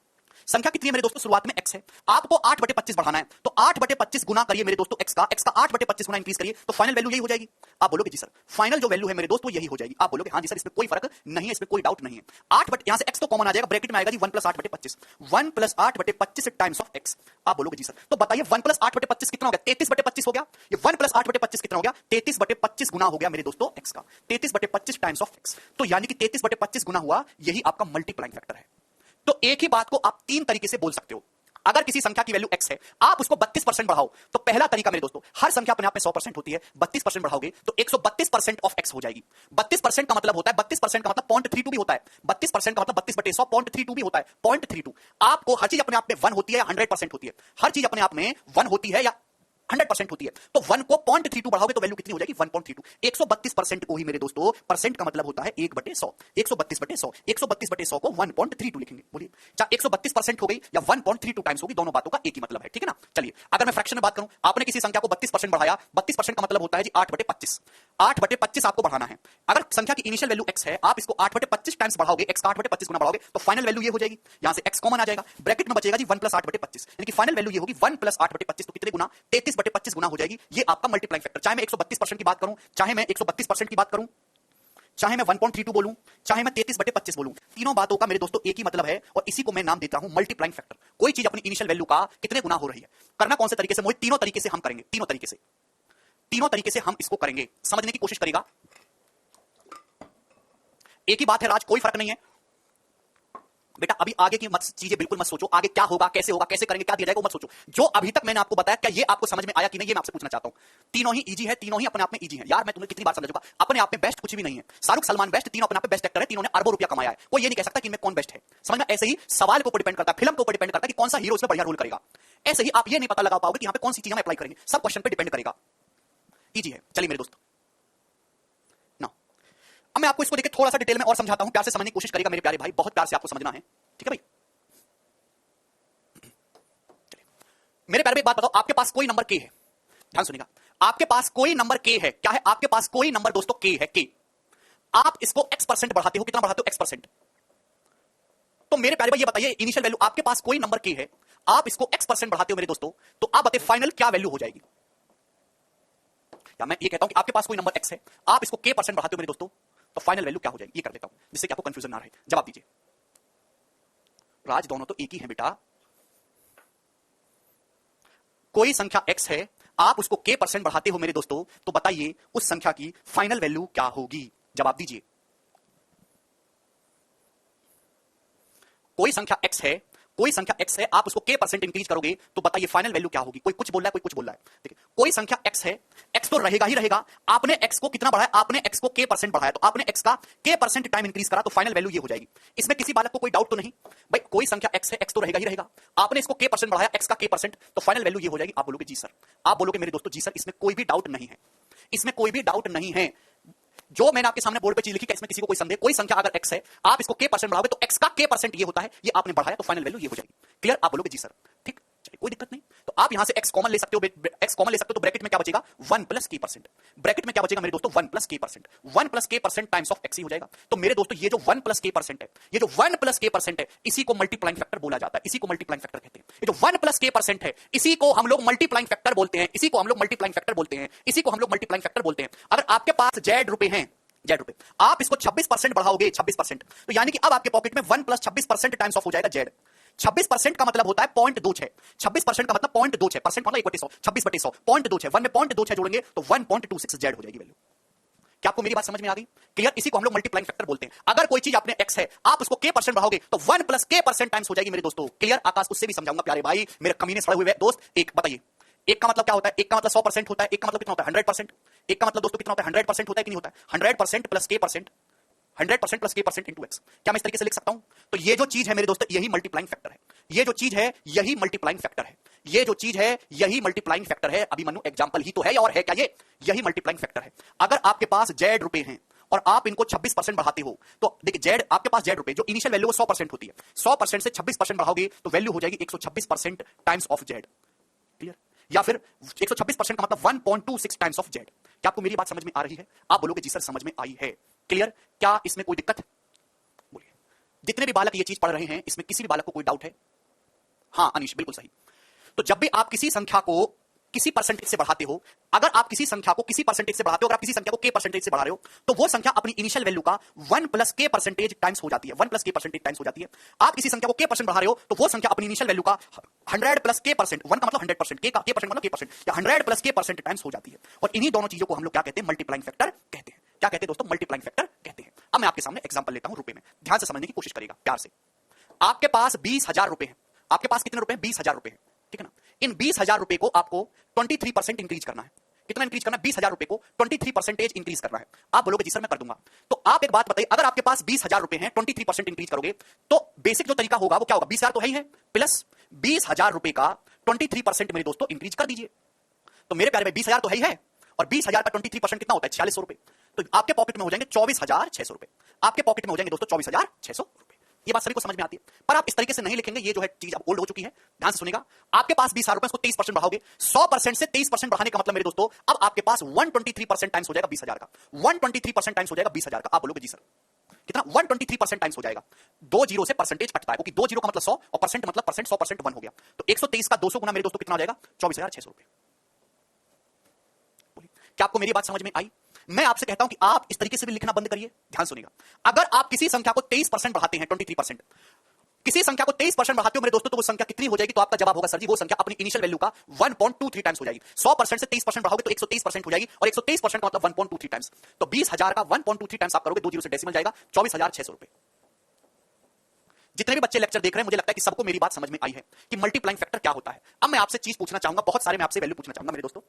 संख्या कितनी है मेरे दोस्तों? शुरुआत में x है, आपको 8/25 बढ़ाना है तो 8/25 गुना करिए मेरे दोस्तों x का 8/25 गुना इंक्रीज करिए तो फाइनल वैल्यू यही हो जाएगी। आप बोलोगे जी सर फाइनल जो वैल्यू है मेरे दोस्त वो यही हो जाएगी। आप बोलोगे हाँ जी सर इसमें कोई फर्क नहीं है, इसमें कोई डाउट नहीं है। 8 यहां से x तो कॉमन आ जाएगा, ब्रैकेट में आएगा जी 1 + 8/25, 1 + 8/25 टाइम्स ऑफ x। आप बोलोगे जी सर तो बताइए 1 + 8/25 कितना हो गया? 33/25 हो गया। ये 1 + 8/25 कितना हो गया? 33/25 गुना हो गया मेरे दोस्तों x का, 33/25 टाइम्स ऑफ x। तो यानी कि 33/25 गुना हुआ, यही आपका मल्टीप्लाइंग फैक्टर है। तो एक ही बात को आप 3 तरीके से बोल सकते हो। अगर किसी संख्या की वैल्यू x है, आप उसको 32% बढ़ाओ तो पहला तरीका मेरे दोस्तों, हर संख्या अपने आप में 100% होती है, 32% बढ़ाओगे तो 132% ऑफ x हो जाएगी। 32% का मतलब होता है, 32% का मतलब 0.32 भी होता है। 32% का मतलब 32/100 0.32 भी होता है, 0.32। आपको हर चीज अपने आप में 1 होती है या 100% होती है? हर चीज अपने आप में 1 होती है या 100% होती है। तो 1 को 0.32 बढ़ाओगे तो वैल्यू कितनी हो जाएगी? 1.32। 132% को ही मेरे दोस्तों, परसेंट का मतलब होता है 1/100, 132/100, 132/100 को 1.32 लिखेंगे। बोलिए चाहे 132% हो गई या 1.32 टाइम्स होगी, दोनों बातों का एक ही मतलब है, ठीक है ना? चलिए अगर मैं फ्रैक्शन में बात करूं, आपने किसी संख्या को 32% बढ़ाया, 32% का मतलब होता है जी 8/25, 8/25 आपको बढ़ाना है। अगर संख्या की इनिशियल वैल्यू x है, आप इसको 8/25 टाइम्स बढ़ाओगे, x का 8/25 गुना बढ़ाओगे तो फाइनल वैल्यू ये हो जाएगी। यहां से x कॉमन आ जाएगा, ब्रैकेट में बचेगा जी 1 + 8/25, यानी कि फाइनल वैल्यू ये होगी 1 + 8/25। तो कितने गुना? 33/25 गुना हो जाएगी। ये आपका मल्टीप्लाइंग फैक्टर। चाहे मैं 132% की बात करूं, चाहे मैं 132% की बात करूं, चाहे मैं 1.32 बोलूं, चाहे मैं 33/25 बोलूं, तीनों बातों का मेरे दोस्तों एक ही मतलब है और इसी को मैं नाम देता हूं मल्टीप्लाइंग फैक्टर। कोई चीज अपनी इनिशियल वैल्यू का कितने गुना हो रही है, करना कौन से तरीके से? मोहित तीनों तरीके से हम करेंगे, तीनों तरीके से हम इसको करेंगे। समझने की कोशिश करेगा, एक ही बात है राज, कोई फर्क नहीं है बेटा। अभी आगे की मत चीजें बिल्कुल मत सोचो, आगे क्या होगा, कैसे होगा, कैसे करेंगे, क्या दिया जाएगा, वो मत सोचो। जो अभी तक मैंने आपको बताया, क्या ये आपको समझ में आया कि नहीं, ये मैं आपसे पूछना चाहता हूं। तीनों ही इजी है, तीनों ही अपने आप में इजी है। यार मैं तुम्हें कितनी बार समझा चुका, अपने आप में बेस्ट कुछ भी नहीं है। शाहरुख सलमान बेस्ट, तीनों अपने आप में बेस्ट एक्टर है, तीनों ने अरबों रुपया कमाया है। कोई ये नहीं कह सकता कि इनमें कौन बेस्ट है। समझ में? ऐसे ही सवाल को डिपेंड करता है, फिल्म को डिपेंड करता है कि कौन सा हीरो इसमें बढ़िया रोल करेगा। ऐसे ही आप ये नहीं पता लगा पाओगे कि यहां पे कौन सी चीज हम अप्लाई करेंगे, सब क्वेश्चन पे डिपेंड करेगा। इजी है। चलिए मेरे दोस्त, अब मैं आपको इसको देखिए थोड़ा सा डिटेल में और समझाता हूं, प्यार से समझने की कोशिश करेगा मेरे प्यारे भाई, बहुत प्यार से आपको समझना है, ठीक है भाई? मेरे प्यारे भाई एक बात बताओ, आपके पास कोई नंबर k है, ध्यान सुनिएगा, आपके पास कोई नंबर k है। क्या है? आपके पास कोई नंबर दोस्तों k है, k। आप इसको x% बढ़ाते हो, कितना बढ़ाते हो? x%। तो मेरे प्यारे भाई ये बताइए, इनिशियल वैल्यू आपके पास कोई नंबर k है, आप इसको x% बढ़ाते हो मेरे दोस्तों, तो आप बताइए फाइनल क्या वैल्यू हो जाएगी? या मैं ये कहता हूं कि आपके पास कोई नंबर x है, आप इसको k% बढ़ाते हो मेरे दोस्तों, तो फाइनल वैल्यू क्या हो जाएगी? ये कर देता हूं जिससे कि आपको कंफ्यूजन ना रहे। जवाब दीजिए। राज, दोनों तो एक ही है बेटा। कोई संख्या x है, आप उसको k% बढ़ाते हो मेरे दोस्तों, तो बताइए उस संख्या की फाइनल वैल्यू क्या होगी? जवाब दीजिए। कोई संख्या x है, कोई संख्या x है, आप उसको k% इंक्रीज करोगे तो बताइए फाइनल वैल्यू क्या होगी? कोई कुछ बोल रहा है, कोई कुछ बोल रहा है। देखिए, कोई संख्या x है, x तो रहेगा ही रहेगा। आपने x को कितना बढ़ाया? आपने x को k% बढ़ाया, तो आपने x का k% टाइम इंक्रीज करा, तो फाइनल वैल्यू ये हो जाएगी। इसमें किसी बालक को कोई डाउट तो नहीं? भाई कोई संख्या x है, x तो रहेगा ही रहेगा। आपने इसको k% बढ़ाया, x का k%, तो फाइनल वैल्यू ये हो जाएगी। आप बोलोगे जी सर, आप बोलोगे मेरे दोस्तों जी सर, इसमें कोई भी डाउट नहीं है, इसमें कोई भी डाउट नहीं है। जो मैंने आपके सामने बोर्ड पे चीज लिखी, इसमें किसी को कोई संदेह? कोई संख्या अगर x है, आप इसको k% बढ़ाओगे तो x का k% ये होता है, ये आपने बढ़ाया, तो फाइनल वैल्यू ये हो जाएगी। क्लियर? आप बोलोगे जी सर, ठीक, चलिए कोई दिक्कत नहीं। तो आप यहां से x कॉमन ले सकते हो, x कॉमन ले सकते हो, तो ब्रैकेट में क्या बचेगा? 1 + k%। ब्रैकेट में क्या बचेगा मेरे दोस्तों? 1 + k%। 1 + k% times of x ही हो जाएगा। तो मेरे दोस्तों ये जो 1 + k% है, ये जो 1 + k% है, इसी को मल्टीप्लाइंग फैक्टर बोला जाता है, इसी को मल्टीप्लाइंग फैक्टर कहते हैं। ये जो 1 + k% है, इसी को हम लोग मल्टीप्लाइंग फैक्टर बोलते हैं, इसी को हम लोग मल्टीप्लाइंग फैक्टर बोलते हैं, इसी को हम लोग मल्टीप्लाइंग फैक्टर बोलते हैं। अगर आपके पास z रुपए हैं, z रुपए, आप इसको 26% बढ़ाओगे, 26%, तो यानी कि अब आपके पॉकेट में 1 + 26% टाइम्स ऑफ हो जाएगा z। 26% का मतलब होता है 0.26, 26% का मतलब 0.26, परसेंट मतलब 1/100, 26/100, 0.26, 1 में 0.26 जोड़ेंगे तो 1.26 z हो जाएगी वैल्यू। क्या आपको मेरी बात समझ में आ गई? क्लियर? इसी को हम लोग मल्टीप्लाइंग फैक्टर बोलते हैं। अगर कोई चीज आपने x है, आप उसको k% बढ़ाओगे तो 1 + k% टाइम्स हो जाएगी मेरे दोस्तों। क्लियर? आकाश उससे भी समझाऊंगा प्यारे भाई, मेरे कमीने सड़े हुए दोस्त। एक बताइए, एक का मतलब क्या होता है? एक का मतलब 100% होता है, एक का मतलब कितना होता है? 100%। एक का मतलब दोस्तों कितना होता है? 100% होता है कि नहीं होता है? 100% + k%, 100% + k% into x। क्या मैं इस तरीके से लिख सकता हूं? तो ये जो चीज है मेरे दोस्तों, यही मल्टीप्लाइंग फैक्टर है। ये जो चीज है यही मल्टीप्लाइंग फैक्टर है। ये जो चीज है यही मल्टीप्लाइंग फैक्टर है। अभी मनु एग्जांपल ही तो है, और है क्या ये? यही मल्टीप्लाइंग फैक्टर है। अगर आपके पास z रुपए हैं और आप इनको 26% बढ़ाते हो, तो देखिए z, आपके पास z रुपए जो इनिशियल वैल्यू वो 100% होती है, 100% से 26% बढ़ाओगे तो वैल्यू हो जाएगी 126% टाइम्स ऑफ z। क्लियर? या फिर 126% का मतलब 1.26 टाइम्स ऑफ z। क्या आपको मेरी बात समझ में आ रही है? आप बोलोगे जी सर समझ में आई है। क्लियर? क्या इसमें कोई दिक्कत? बोलिए। जितने भी बालक ये चीज पढ़ रहे हैं, इसमें किसी भी बालक को कोई डाउट है? हाँ अनीश, बिल्कुल सही। तो जब भी आप किसी संख्या को किसी परसेंटेज से बढ़ाते हो, अगर आप किसी संख्या को किसी परसेंटेज से बढ़ाते हो, अगर आप किसी संख्या को k% से बढ़ा रहे हो, तो वो संख्या अपनी इनिशियल वैल्यू का 1 + k% टाइम्स हो जाती है। 1 + k% टाइम्स हो जाती है। आप किसी संख्या को k% बढ़ा रहे हो, तो वो संख्या अपनी इनिशियल वैल्यू का 100 + k%, 1 का मतलब 100%, k का k% मतलब k%, या 100 + k% टाइम्स हो जाती है। और इन्हीं दोनों चीजों को हम लोग क्या कहते हैं? मल्टीप्लाइंग फैक्टर कहते हैं। क्या कहते हैं दोस्तों? मल्टीप्लाइंग फैक्टर कहते हैं। अब मैं आपके सामने एग्जांपल लेता हूं रुपए में, ध्यान से समझने की कोशिश करिएगा प्यार से। आपके पास 20,000 रुपए हैं। आपके पास कितने रुपए हैं? 20,000 रुपए हैं, ठीक है ना? इन 20,000 रुपए को आपको 23% इंक्रीज करना है। कितना इंक्रीज करना है? 20,000 रुपए को 23% इंक्रीज करना है। आप बोलोगे जी सर मैं कर दूंगा। तो आप एक बात बताइए, अगर आपके पास 20,000 रुपए हैं, 23% इंक्रीज करोगे, तो बेसिक जो तरीका होगा वो क्या होगा? 20,000 तो है ही है, प्लस 20,000 रुपए का 23% मेरे दोस्तों इंक्रीज कर दीजिए। तो मेरे प्यारे भाई 20,000 तो है ही है, और 20,000 का 23% कितना होता है? 4600 रुपए। तो आपके पॉकेट में हो जाएंगे 24,600 रुपए। आपके पॉकेट में हो जाएंगे दोस्तों 24,600 रुपए। ये बात सभी को समझ में आती है, पर आप इस तरीके से नहीं लिखेंगे, ये जो है चीज अब ओल्ड हो चुकी है। ध्यान से सुनिएगा, आपके पास 20,000 रुपए, उसको 23% बढ़ाओगे, 100% से 23% बढ़ाने का मतलब मेरे दोस्तों, अब आपके पास 123% टाइम्स हो जाएगा 20,000 का। 123% टाइम्स हो जाएगा 20,000 का। आप बोलोगे जी सर कितना? 123% टाइम्स हो जाएगा। 2 जीरो से परसेंटेज कटता है, क्योंकि 2 जीरो का मतलब 100 और परसेंट मतलब परसेंट, 100% 1 हो गया। तो 123 का 200 गुना मेरे दोस्तों कितना हो जाएगा? 24,600 रुपए। क्या आपको मेरी बात समझ में आई? मैं आपसे कहता हूं कि आप इस तरीके से भी लिखना बंद करिए। ध्यान सुनिएगा, अगर आप किसी संख्या को 23% बढ़ाते हैं, 23%, किसी संख्या को 23% बढ़ाते हो मेरे दोस्तों, तो वो संख्या कितनी हो जाएगी? तो आपका जवाब होगा सर जी वो संख्या अपनी इनिशियल वैल्यू का 1.23 टाइम्स हो जाएगी। 100% से 23% बढ़ाओगे तो 123% हो जाएगी, और 123% का मतलब 1.23 टाइम्स। तो 20,000 का 1.23 टाइम्स आप करोगे, 2 जीरो से डेसिमल जाएगा, 24,600 रुपए। जितने भी बच्चे लेक्चर देख रहे हैं, मुझे लगता है कि सबको मेरी बात समझ में आई है कि मल्टीप्लाइंग फैक्टर क्या होता है। अब मैं आपसे चीज पूछना चाहूंगा, बहुत सारे मैं आपसे वैल्यू पूछना चाहूंगा मेरे दोस्तों।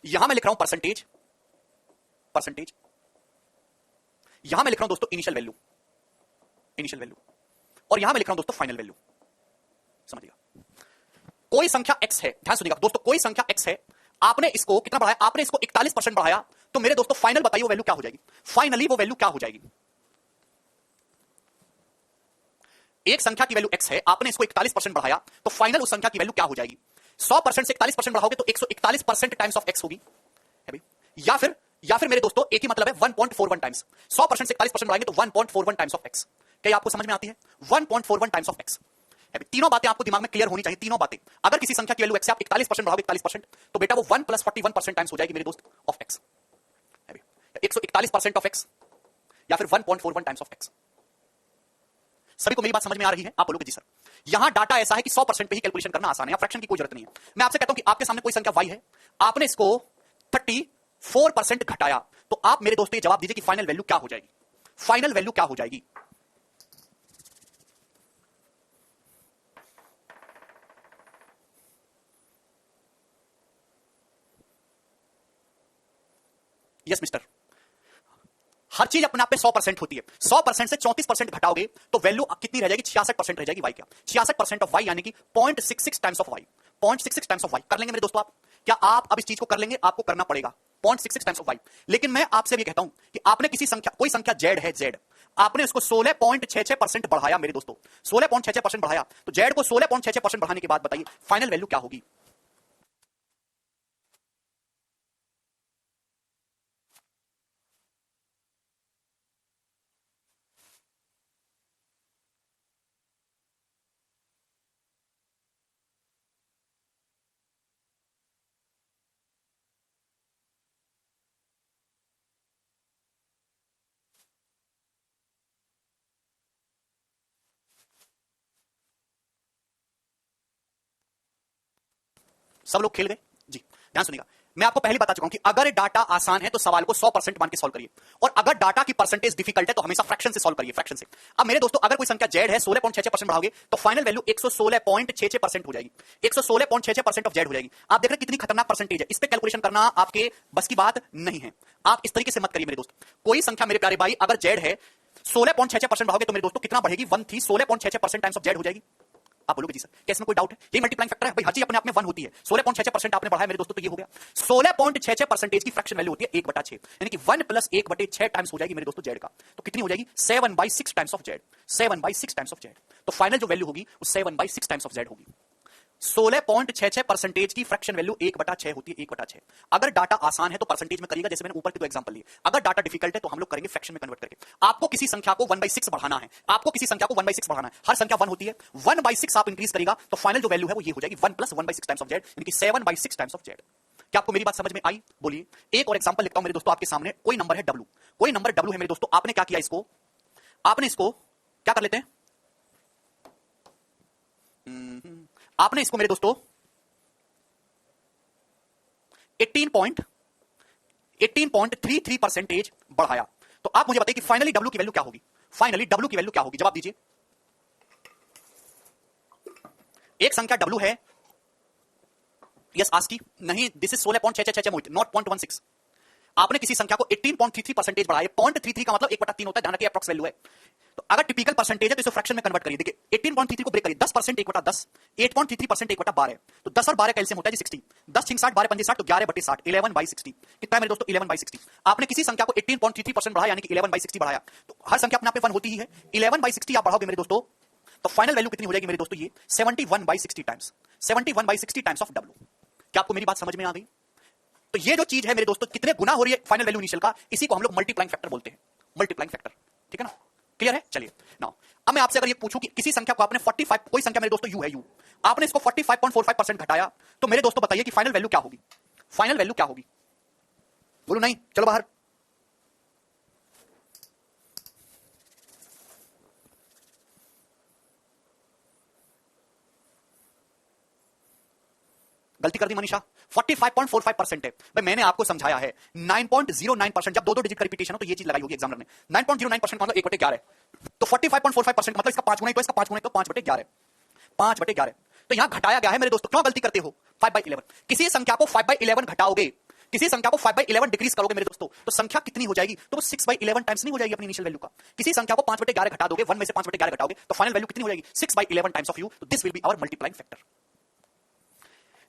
यहां मैं लिख रहा हूं परसेंटेज, परसेंटेज, यहां मैं लिख रहा हूं दोस्तों इनिशियल वैल्यू, इनिशियल वैल्यू, और यहां मैं लिख रहा हूं दोस्तों फाइनल वैल्यू। समझिएगा, कोई संख्या x है, ध्यान सुनिएगा दोस्तों, कोई संख्या x है, आपने इसको कितना बढ़ाया? आपने इसको 41% बढ़ाया, तो मेरे दोस्तों फाइनल बताइए वो वैल्यू क्या हो जाएगी? फाइनली वो वैल्यू क्या हो जाएगी? एक संख्या की वैल्यू x है, आपने इसको 41% बढ़ाया, तो फाइनल उस संख्या की वैल्यू क्या हो जाएगी? 100% से 41% बढ़ाओगे तो 141% टाइम्स ऑफ x होगी, है भाई। या फिर या फिर मेरे दोस्तों एक ही मतलब है 1.41 टाइम्स। 100% से 41% बढ़ाएंगे तो 1.41 टाइम्स ऑफ एक्स। क्या ये आपको समझ में आती है? 1.41 टाइम्स ऑफ एक्स। तीनों बातें आपको दिमाग में क्लियर होनी चाहिए, तीनों बातें। अगर किसी संख्या की वैल्यू एक्स से आप 41% बढ़ाओगे 41%, तो बेटा वो 1 + 41% टाइम्स हो जाएगी मेरे दोस्त ऑफ एक्स। 141% ऑफ एक्स या फिर 1.41 टाइम्स ऑफ एक्स। सभी को मेरी बात समझ में आ रही है? आप बोलोगे जी सर। यहां डाटा ऐसा है कि 100% पे ही कैलकुलेशन करना आसान है, फ्रैक्शन की कोई जरूरत नहीं है। मैं आपसे कहता हूं कि आपके सामने कोई संख्या y है, आपने इसको 34% घटाया, तो आप मेरे दोस्तों ये जवाब दीजिए कि फाइनल वैल्यू क्या हो जाएगी? फाइनल वैल्यू क्या हो जाएगी? Yes mister. हर चीज अपने आप में 100% होती है। 100% से 34% घटाओगे तो वैल्यू कितनी रह जाएगी? 66% रह जाएगी y क्या? 66% ऑफ y यानी कि 0.66 times of y। 0.66 times of y कर लेंगे मेरे दोस्तों आप? क्या आप अब इस चीज को कर लेंगे? आपको करना पड़ेगा 0.66 टाइम्स ऑफ y। लेकिन मैं आपसे भी कहता हूं कि आपने किसी संख्या, कोई संख्या z है, z, आपने उसको 16.66% बढ़ाया मेरे दोस्तों, 16.66% बढ़ाया, तो z को 16.66% बढ़ाने के बाद बताइए फाइनल वैल्यू क्या होगी? सब लोग खेल गए जी? ध्यान सुनिएगा, मैं आपको पहले बता चुका हूं कि अगर डाटा आसान है तो सवाल को 100% मान के सॉल्व करिए, और अगर डाटा की परसेंटेज डिफिकल्ट है तो हमेशा फ्रैक्शन से सॉल्व करिए, फ्रैक्शन से। अब मेरे दोस्तों अगर कोई संख्या जेड है, 16.66% बढ़ाओगे तो फाइनल वैल्यू 116.66% हो जाएगी। 116.66% ऑफ जेड हो जाएगी। आप देख रहे हैं कितनी खतरनाक परसेंटेज है। इस पे कैलकुलेशन करना आपके बस की बात नहीं है। आप इस तरीके से मत करिए मेरे दोस्त। कोई संख्या मेरे प्यारे भाई अगर जेड है 16.66% बढ़ाओगे तो मेरे दोस्तों कितना बढ़ेगी? 16.66% टाइम्स ऑफ जेड हो जाएगी। आप बोलोगे जी सर क्या इसमें कोई डाउट है? ये मल्टीप्लाइंग फैक्टर है भाई, हर चीज अपने आप में 1 होती है। 16.66% आपने बढ़ाया मेरे दोस्तों तो ये हो गया 16.66% की फ्रैक्शन वैल्यू होती है 1/6, यानी कि 1 + 1/6 टाइम्स हो जाएगी मेरे दोस्तों जेड का। तो कितनी हो जाएगी? 7/6 times of Z. 7/6 times of Z. तो फाइनल जो वैल्यू होगी वो 7/6 टाइम्स ऑफ जेड होगी। 16.66% की फ्रैक्शन वैल्यू 1/6 होती है, 1/6। अगर डाटा आसान है तो परसेंटेज में करिएगा, जैसे मैंने ऊपर के दो एग्जांपल लिए। अगर डाटा डिफिकल्ट है तो हम लोग करेंगे फ्रैक्शन में कन्वर्ट करके। आपको किसी संख्या को 1/6 बढ़ाना है, आपको किसी संख्या को 1/6 बढ़ाना है। हर संख्या 1 होती है, 1/6 आप इंक्रीज करेगा तो फाइनल जो वैल्यू है वो ये हो जाएगी 1 + 1/6 टाइम्स ऑफ जेड, यानी कि 7/6 टाइम्स ऑफ जेड। क्या आपको मेरी बात समझ में आई? बोलिए। एक और एग्जांपल लिखता हूं मेरे दोस्तों आपके सामने। कोई नंबर है W, कोई नंबर W है मेरे दोस्तों। आपने क्या किया? इसको आपने इसको क्या कर लेते हैं? आपने इसको मेरे दोस्तों 18.33% बढ़ाया। तो आप मुझे बताइए कि फाइनली W की वैल्यू क्या होगी? फाइनली W की वैल्यू क्या होगी? जवाब दीजिए। एक संख्या W है, यस आस्की नहीं, दिस इज 16.66 नॉट 0.16। आपने किसी संख्या को 18.33% बढ़ाया। 0.33 का मतलब 1/3 होता है, ध्यान रखिए अप्रॉक्स वैल्यू है। तो अगर टिपिकल परसेंटेज है तो इसे फ्रैक्शन में कन्वर्ट करिए। देखिए 18.33 को ब्रेक करिए, 10% 1/10, 8.33% 1/12, तो 10 और 12 कैलसियम होता है जी 60। 10 6 60 12 5 60, तो 11/60, 11/60 कितना है मेरे दोस्तों? 11/60। आपने किसी संख्या को 18.33% बढ़ाया, यानी कि 11/60 बढ़ाया। तो हर संख्या अपने आप में 1 होती ही है। 11/60 आप बढ़ाओगे मेरे दोस्तों तो फाइनल वैल्यू कितनी हो जाएगी मेरे दोस्तों? ये 71/60 टाइम्स, 71/60 टाइम्स ऑफ W। क्या आपको मेरी बात समझ में आ गई? तो ये जो चीज है मेरे दोस्तों कितने गुना हो रही है फाइनल वैल्यू इनिशियल का, इसी को हम लोग मल्टीप्लाइंग फैक्टर बोलते हैं। मल्टीप्लाइंग फैक्टर, ठीक है ना? क्लियर है? चलिए नाउ अब मैं आपसे अगर ये पूछूं कि किसी संख्या को आपने 45, कोई संख्या मेरे दोस्तों u है, u, आपने इसको 45.45% घटाया, तो मेरे दोस्तों बताइए कि फाइनल वैल्यू क्या होगी? फाइनल वैल्यू क्या होगी? बोलो नहीं, चलो बाहर। गलती कर दी मनीषा। 45.45% है भाई, मैंने आपको समझाया है 9.09%। जब दो दो डिजिट का रिपीटेशन हो तो ये चीज लगाई होगी एग्जामिनर ने। 9.09% मतलब 1/11, तो 45.45% मतलब इसका 5 गुना, तो इसका 5 गुना तो 5/11, 5/11। तो यहां घटाया गया है मेरे दोस्तों। क्यों गलती करते हो? 5/11। किसी संख्या को 5/11 घटाओगे, किसी संख्या को 5/11 डिक्रीज करोगे मेरे दोस्तों, तो संख्या कितनी हो जाएगी? तो वो 6/11 टाइम्स नहीं हो जाएगी अपनी इनिशियल वैल्यू का। किसी संख्या को 5/11 घटा दोगे, 1 में से 5/11 घटाओगे तो फाइनल वैल्यू कितनी हो जाएगी? 6/11 टाइम्स ऑफ यू। तो this will be our multiplying factor.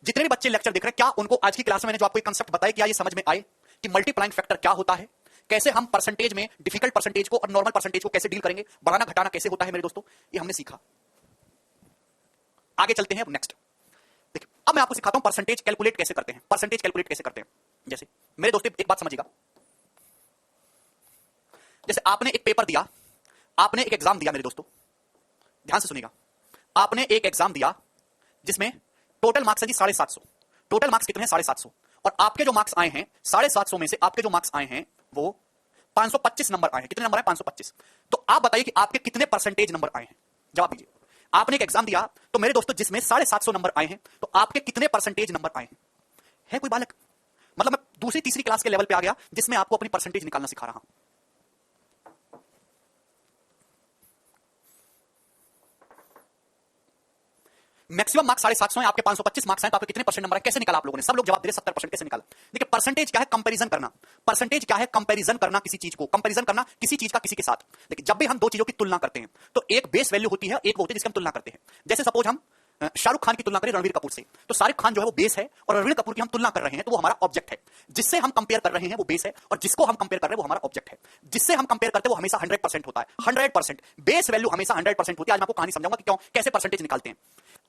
जितने भी बच्चे लेक्चर देख रहे हैं, क्या उनको आज की क्लास में मैंने जो आपको एक कांसेप्ट बताया, क्या ये समझ में आए कि मल्टीप्लाइंग फैक्टर क्या होता है, कैसे हम परसेंटेज में डिफिकल्ट परसेंटेज को और नॉर्मल परसेंटेज को कैसे डील करेंगे, बढ़ाना घटाना कैसे होता है मेरे दोस्तों, ये हमने सीखा। आगे चलते हैं अब नेक्स्ट। देखिए अब मैं आपको सिखाता हूं परसेंटेज कैलकुलेट कैसे करते हैं। परसेंटेज कैलकुलेट कैसे करते हैं, जैसे मेरे दोस्तों एक बात समझिएगा, जैसे आपने एक पेपर दिया, आपने एक एग्जाम दिया मेरे दोस्तों, ध्यान से सुनिएगा, आपने एक एग्जाम दिया जिसमें टोटल मार्क्स है जी 750। टोटल मार्क्स कितने हैं? 750। और आपके जो मार्क्स आए हैं 750 में से आपके जो मार्क्स आए हैं वो 525 नंबर आए हैं। कितने नंबर आए? 525। तो आप बताइए कि आपके कितने परसेंटेज नंबर आए हैं? जवाब दीजिए। आपने एक एग्जाम दिया तो मेरे दोस्तों जिसमें 750 नंबर आए हैं, तो आपके कितने परसेंटेज नंबर आए हैं? है कोई बालक? मतलब मैं दूसरी तीसरी क्लास के लेवल पे आ गया जिसमें आपको अपनी परसेंटेज निकालना सिखा रहा हूं। मैक्सिमम मार्क्स 750 है, आपके 525 मार्क्स हैं, तो आपके कितने परसेंट नंबर है? कैसे निकाला आप लोगों ने? सब लोग जवाब दे रहे 70%। कैसे निकाला? देखिए परसेंटेज क्या है? कंपैरिजन करना। परसेंटेज क्या है? कंपैरिजन करना किसी चीज को, कंपैरिजन करना किसी चीज का किसी के साथ। देखिए जब भी हम दो चीजों की तुलना करते हैं तो एक बेस वैल्यू होती है, एक वो होती है जिसकी हम तुलना करते हैं। जैसे सपोज हम शाहरुख खान की तुलना करें रणवीर कपूर से, तो शाहरुख खान जो है वो बेस है और रणवीर कपूर की हम तुलना कर रहे हैं तो वो हमारा ऑब्जेक्ट है। जिससे हम कंपेयर कर रहे हैं वो बेस है और जिसको हम कंपेयर कर रहे हैं वो हमारा ऑब्जेक्ट है। जिससे हम कंपेयर करते हैं वो हमेशा 100% होता है। 100% बेस वैल्यू हमेशा 100% होती है। आज मैं आपको कहानी समझाऊंगा कि क्यों, कैसे परसेंटेज निकालते हैं।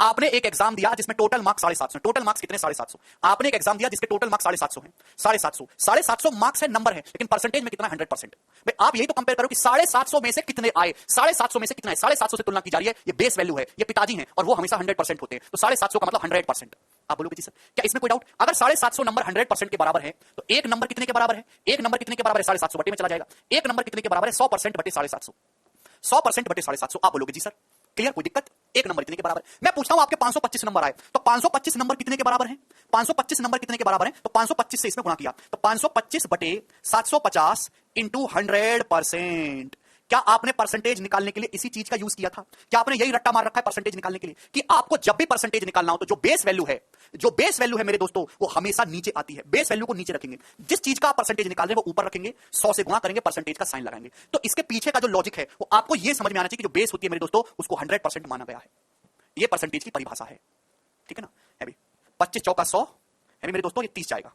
आपने एक एग्जाम दिया जिसमें टोटल मार्क्स 750। टोटल मार्क्स कितने? 750। आपने एक एग्जाम दिया जिसके टोटल मार्क्स 750 हैं। 750 मार्क्स है, नंबर है, लेकिन परसेंटेज में कितना? 100%। भाई आप यही तो कंपेयर करो कि 750 में से कितने आए, 750 में से कितना है? 750 से तुलना की जा रही है, ये बेस वैल्यू है, ये पिताजी हैं और वो हमेशा 100% होते हैं, तो 750 का मतलब 100%। आप बोलोगे जी सर क्या इसमें कोई डाउट? अगर 750 नंबर 100% के बराबर है तो एक नंबर कितने के बराबर है? एक नंबर कितने के बराबर है? 750 बटे में चला जाएगा। एक नंबर कितने के बराबर है? 100% बटे 750। 100% बटे 750। आप बोलोगे जी सर क्लियर, कोई दिक्कत? एक नंबर कितने के बराबर? मैं पूछता हूं आपके 525 नंबर आए तो 525 नंबर कितने के बराबर है? 525 नंबर कितने के बराबर है? तो 525 से इसमें गुणा किया तो 525 बटे 750 इंटू 100%। क्या आपने परसेंटेज निकालने के लिए इसी चीज का यूज किया था? क्या आपने यही रट्टा मार रखा है परसेंटेज निकालने के लिए कि आपको जब भी परसेंटेज निकालना हो तो जो बेस वैल्यू है, जो बेस वैल्यू है मेरे दोस्तों, वो हमेशा नीचे आती है। बेस वैल्यू को नीचे रखेंगे, जिस चीज का आप परसेंटेज निकाल रहे हैं वो ऊपर रखेंगे, 100 से गुणा करेंगे, परसेंटेज का साइन लगाएंगे। तो इसके पीछे का जो लॉजिक है वो आपको यह समझ में आना चाहिए कि जो बेस होती है मेरे दोस्तों उसको 100% माना गया है। ये परसेंटेज की परिभाषा है, ठीक है ना? है भी 25 चौका 100 है मेरे दोस्तों, ये 30 जाएगा।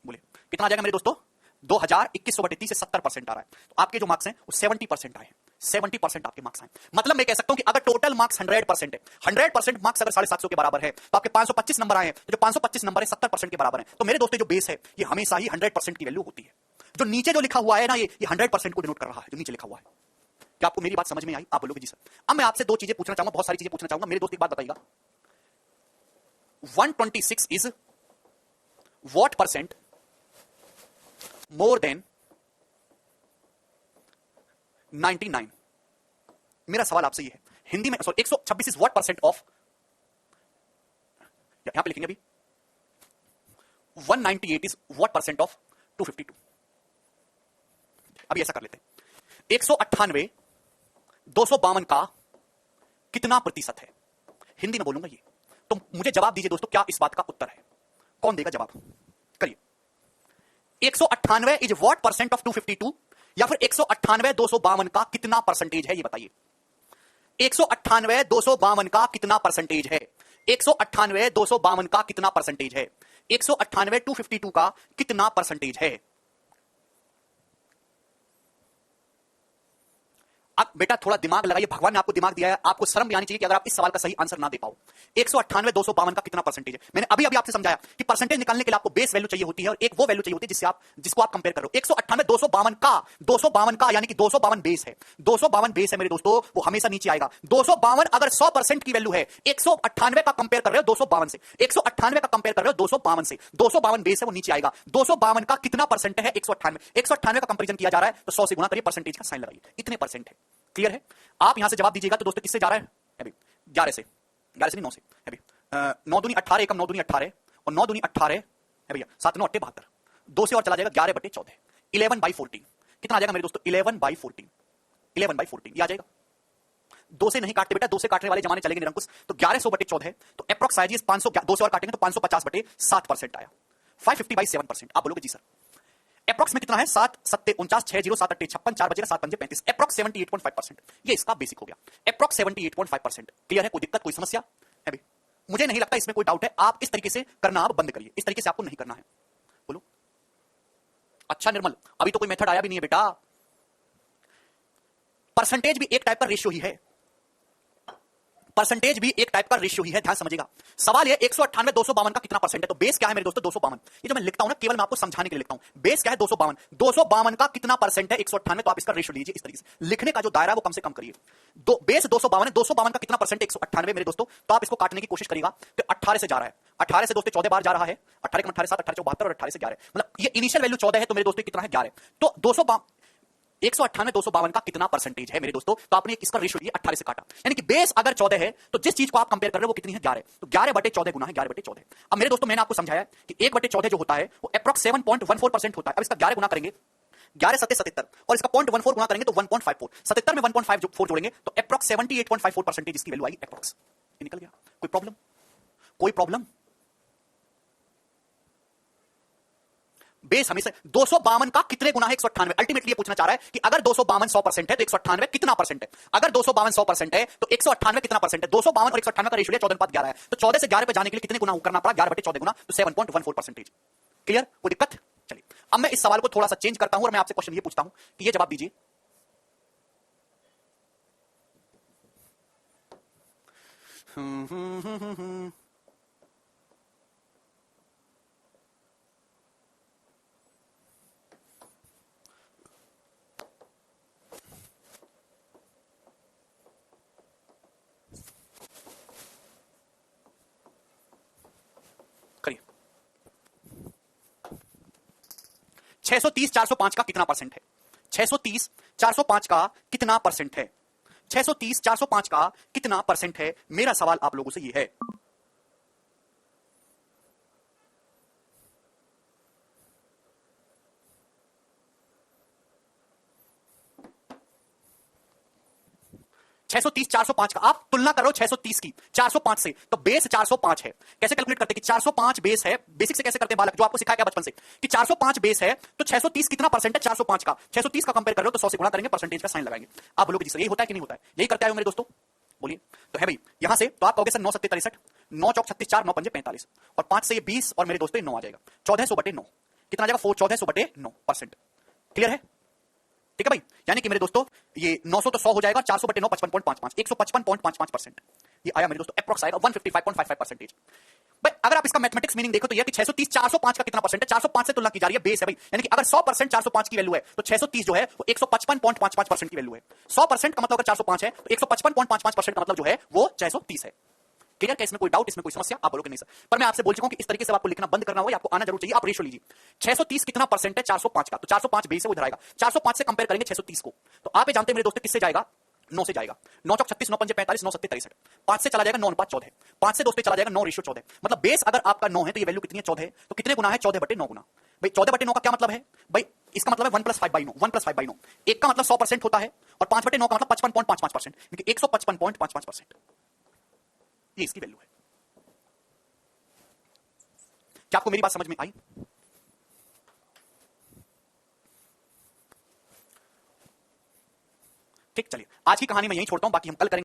बोले कितना आ जाएगा मेरे दोस्तों? 2100/30 से 70% आ रहा है। तो आपके जो मार्क्स हैं वो 70% आए हैं। 70% आपके मार्क्स आए। मतलब मैं कह सकता हूं कि अगर टोटल मार्क्स 100% है, 100% मार्क्स अगर 750 के बराबर है तो आपके 525 नंबर आए हैं, तो जो 525 नंबर है 70% के बराबर है। तो मेरे दोस्तों जो बेस है ये हमेशा ही 100% की वैल्यू होती है। जो नीचे जो लिखा हुआ है ना, ये 100% को डिनोट कर रहा है, जो नीचे लिखा हुआ है। क्या आपको मेरी बात समझ में आई? आप बोलोगे जी सर। अब मैं आपसे दो चीजें पूछना चाहूंगा, बहुत सारी चीजें पूछना चाहूंगा। मेरे दोस्त एक बात बताइएगा, 126 is what percent more than 99? मेरा सवाल आपसे ये है हिंदी में, sorry 126 is what percent of, यहां पे लिखेंगे अभी 198 इज व्हाट परसेंट ऑफ 252? अभी ऐसा कर लेते हैं, 198 252 का कितना प्रतिशत है? हिंदी में बोलूंगा ये, तो मुझे जवाब दीजिए दोस्तों, क्या इस बात का उत्तर है? कौन देगा जवाब? करिए। 198 इज व्हाट परसेंट ऑफ 252 या फिर 198 252 का कितना परसेंटेज है, ये बताइए। 198 252 का कितना परसेंटेज है? 198 252 का कितना परसेंटेज है? 198 252 का कितना परसेंटेज है? अब बेटा थोड़ा दिमाग लगाइए, भगवान ने आपको दिमाग दिया है, आपको शर्म भी आनी चाहिए कि अगर आप इस सवाल का सही आंसर ना दे पाओ। 198 252 का कितना परसेंटेज है? मैंने अभी अभी आपसे समझाया कि परसेंटेज निकालने के लिए आपको बेस वैल्यू चाहिए होती है और एक वो वैल्यू चाहिए होती है जिसको आप कंपेयर करो। 198 252 का यानी कि 252 बेस है। 252 बेस है मेरे दोस्तों, वो हमेशा नीचे आएगा। 252 अगर 100% की वैल्यू है, 198 का कंपेयर कर रहे हो 252 से, 198 का कंपेयर कर रहे हो 252 से, 252 बेस है वो नीचे आएगा। 252 का कितना परसेंट है? 198 का कंपेरिजन किया जा रहा है तो 100 से गुणा करिए, परसेंटेज का साइन लगाइए, इतने परसेंट है। क्लियर है? आप यहां से जवाब दीजिएगा तो दोस्तों किससे जा रहा है? अभी 11 से, 11 से नहीं 9 से। अभी 9 दूनी 18, एकम 9 दूनी 18 और 9 दूनी 18 है भैया, 7 9 8 72, 2 से और चला जाएगा 11/14, 11/14 कितना आ जाएगा मेरे दोस्तों? 11/14, 11/14 ये आ जाएगा। 2 से नहीं काटते बेटा, 2 से काटने वाले जमाने चलेंगे निरंकुश। तो 1100/14 है, तो एप्रोक्स आएगी 500, 2 से और काटेंगे तो 550/7% आया, 550/7%। आप बोलोगे जी सर एप्रोक्स में कितना है? 7 7 49 6 0 7 8 56, 4 बजेगा 7 पंजे 35, एप्रोक्स 78.5%। ये इसका बेसिक हो गया, एप्रोक्स 78.5%। क्लियर है? कोई दिक्कत, कोई समस्या है भी? मुझे नहीं लगता इसमें कोई डाउट है। आप इस तरीके से करना आप बंद करिए, इस तरीके से आपको नहीं करना है। बोलो अच्छा निर्मल, अभी तो कोई मेथड आया भी नहीं है बेटा। परसेंटेज भी एक टाइप का रेशियो ही है। परसेंटेज भी एक टाइप का रेशियो ही है, ध्यान समझिएगा। सवाल ये 198 252 का कितना परसेंट है, तो बेस क्या है मेरे दोस्तों 252। ये जो मैं लिखता हूं ना केवल मैं आपको समझाने के लिए लिखता हूं। बेस क्या है 252, 252 का कितना परसेंट है 198, तो आप इसका रेशियो लीजिए। इस तरीके से लिखने का जो दायरा है वो कम से कम करिए। बेस 252 है, 252 का कितना परसेंट है 198 मेरे दोस्तों, तो आप इसको काटने की कोशिश करिएगा। तो 18 से जा रहा है, 18 से दोस्तों 14 बार जा रहा है, 18 के 18 7 18 72 और 18 से 11, मतलब ये इनिशियल वैल्यू 14 है, तो मेरे दोस्तों कितना है 11। तो 198 252 का कितना परसेंटेज है मेरे दोस्तों, तो आपने इसका रेशियो लिया 18 से काटा, यानी कि बेस अगर 14 है तो जिस चीज को आप कंपेयर कर रहे हो वो कितनी है 11, तो 11/14 गुना है 11/14। अब मेरे दोस्तों मैंने आपको समझाया कि 1/14 जो होता है वो अप्रॉक्स 7.14% होता है। अब इसका 11 गुना करेंगे, 11 7 77 और इसका 0.14 गुना करेंगे तो 1.54, 77 में 1.54 जोड़ेंगे तो अप्रॉक्स 78.54% इसकी वैल्यू आई अप्रॉक्स। ये निकल गया। कोई प्रॉब्लम? कोई प्रॉब्लम? बेस हमेशा 252 का कितने गुना है 198, अल्टीमेटली ये पूछना चाह रहा है कि अगर 252 100% है तो 198 कितना परसेंट है। अगर 252 100% है तो 198 कितना परसेंट है। 252 और 198 का रेशियो 14:11 है, तो 14 से 11 पे जाने के लिए कितने गुना करना पड़ा, 11/14 गुना, तो 7.14%। क्लियर? कोई दिक्कत? चलिए अब मैं इस सवाल को थोड़ा सा चेंज करता हूं और मैं आपसे क्वेश्चन ये पूछता हूं कि ये जवाब दीजिए। करिए। 630 405 का कितना परसेंट है? 630 405 का कितना परसेंट है? 630 405 का कितना परसेंट है? मेरा सवाल आप लोगों से ये है। छह सौ तीस 405 का आप तुलना करो 630 की 405 से, तो बेस 405 है। कैसे कैलकुलेट करते हैं कि 405 बेस है, बेसिक से कैसे करते हैं बालक, जो आपको सिखाया गया बचपन से कि 405 बेस है तो 630 कितना परसेंट है 405 का, 630 का कंपेयर कर रहे हो तो 100 से गुणा करेंगे, परसेंटेज का साइन लगाएंगे। आप बोलोगे जी सर यही होता है कि नहीं होता है? यही करते आए हो मेरे दोस्तों, बोलिए। तो है भाई यहां से तो आप कहोगे सर 9 7 63, 9 चौक 36 4 9 पंजे 45 और 5 से ये 20 और मेरे दोस्तों 9 आ जाएगा, 1400/9 कितना आ जाएगा 1400/9%। क्लियर है? ठीक है भाई, यानी कि मेरे दोस्तों ये 900 तो 100 हो जाएगा, 400/9 55.55, 155.55%। ये आया मेरे दोस्तों अप्रॉक्स आएगा 155.55%। भाई अगर आप इसका मैथमेटिक्स मीनिंग देखो तो ये कि 630 405 का कितना परसेंट है, 405 से तुलना की जा रही है, बेस है भाई, यानी कि अगर 100% 405 की वैल्यू है तो 630 जो है वो 155.55% की वैल्यू है। 100% का मतलब अगर 405 है तो 155.55% का मतलब जो है वो 630 है। क्लियर? क्या इसमें कोई डाउट, इसमें कोई समस्या? आप बोलोगे नहीं सर, पर मैं आपसे बोल चुका हूं कि इस तरीके से आपको लिखना बंद करना होगा, आपको आना जरूर चाहिए। आप रेशियो लीजिए 630 कितना परसेंट है 405 का, तो 405 बेस से उधर आएगा, 405 से कंपेयर करेंगे 630 को, तो आप ये जानते हैं मेरे दोस्तों किससे जाएगा, 9 से जाएगा, 9 चौक 36 9 पंजे 45 9 7 63, 5 से चला जाएगा 9 अनुपात 14, 5 से दोस्तों चला जाएगा 9 रेशियो 14, मतलब बेस अगर आपका 9 है तो ये वैल्यू कितनी है 14 है, तो कितने गुना है 14/9 गुना। भाई 14/9 का क्या मतलब है भाई, इसका मतलब है 1 + 5/9, 1 + 5/9, एक का मतलब 100% होता है और 5/9 का मतलब 55.55%, क्योंकि 155.55%, ये इसकी वैल्यू है। क्या आपको मेरी बात समझ में आई? ठीक, चलिए आज की कहानी मैं यहीं छोड़ता हूं, बाकी हम कल करेंगे।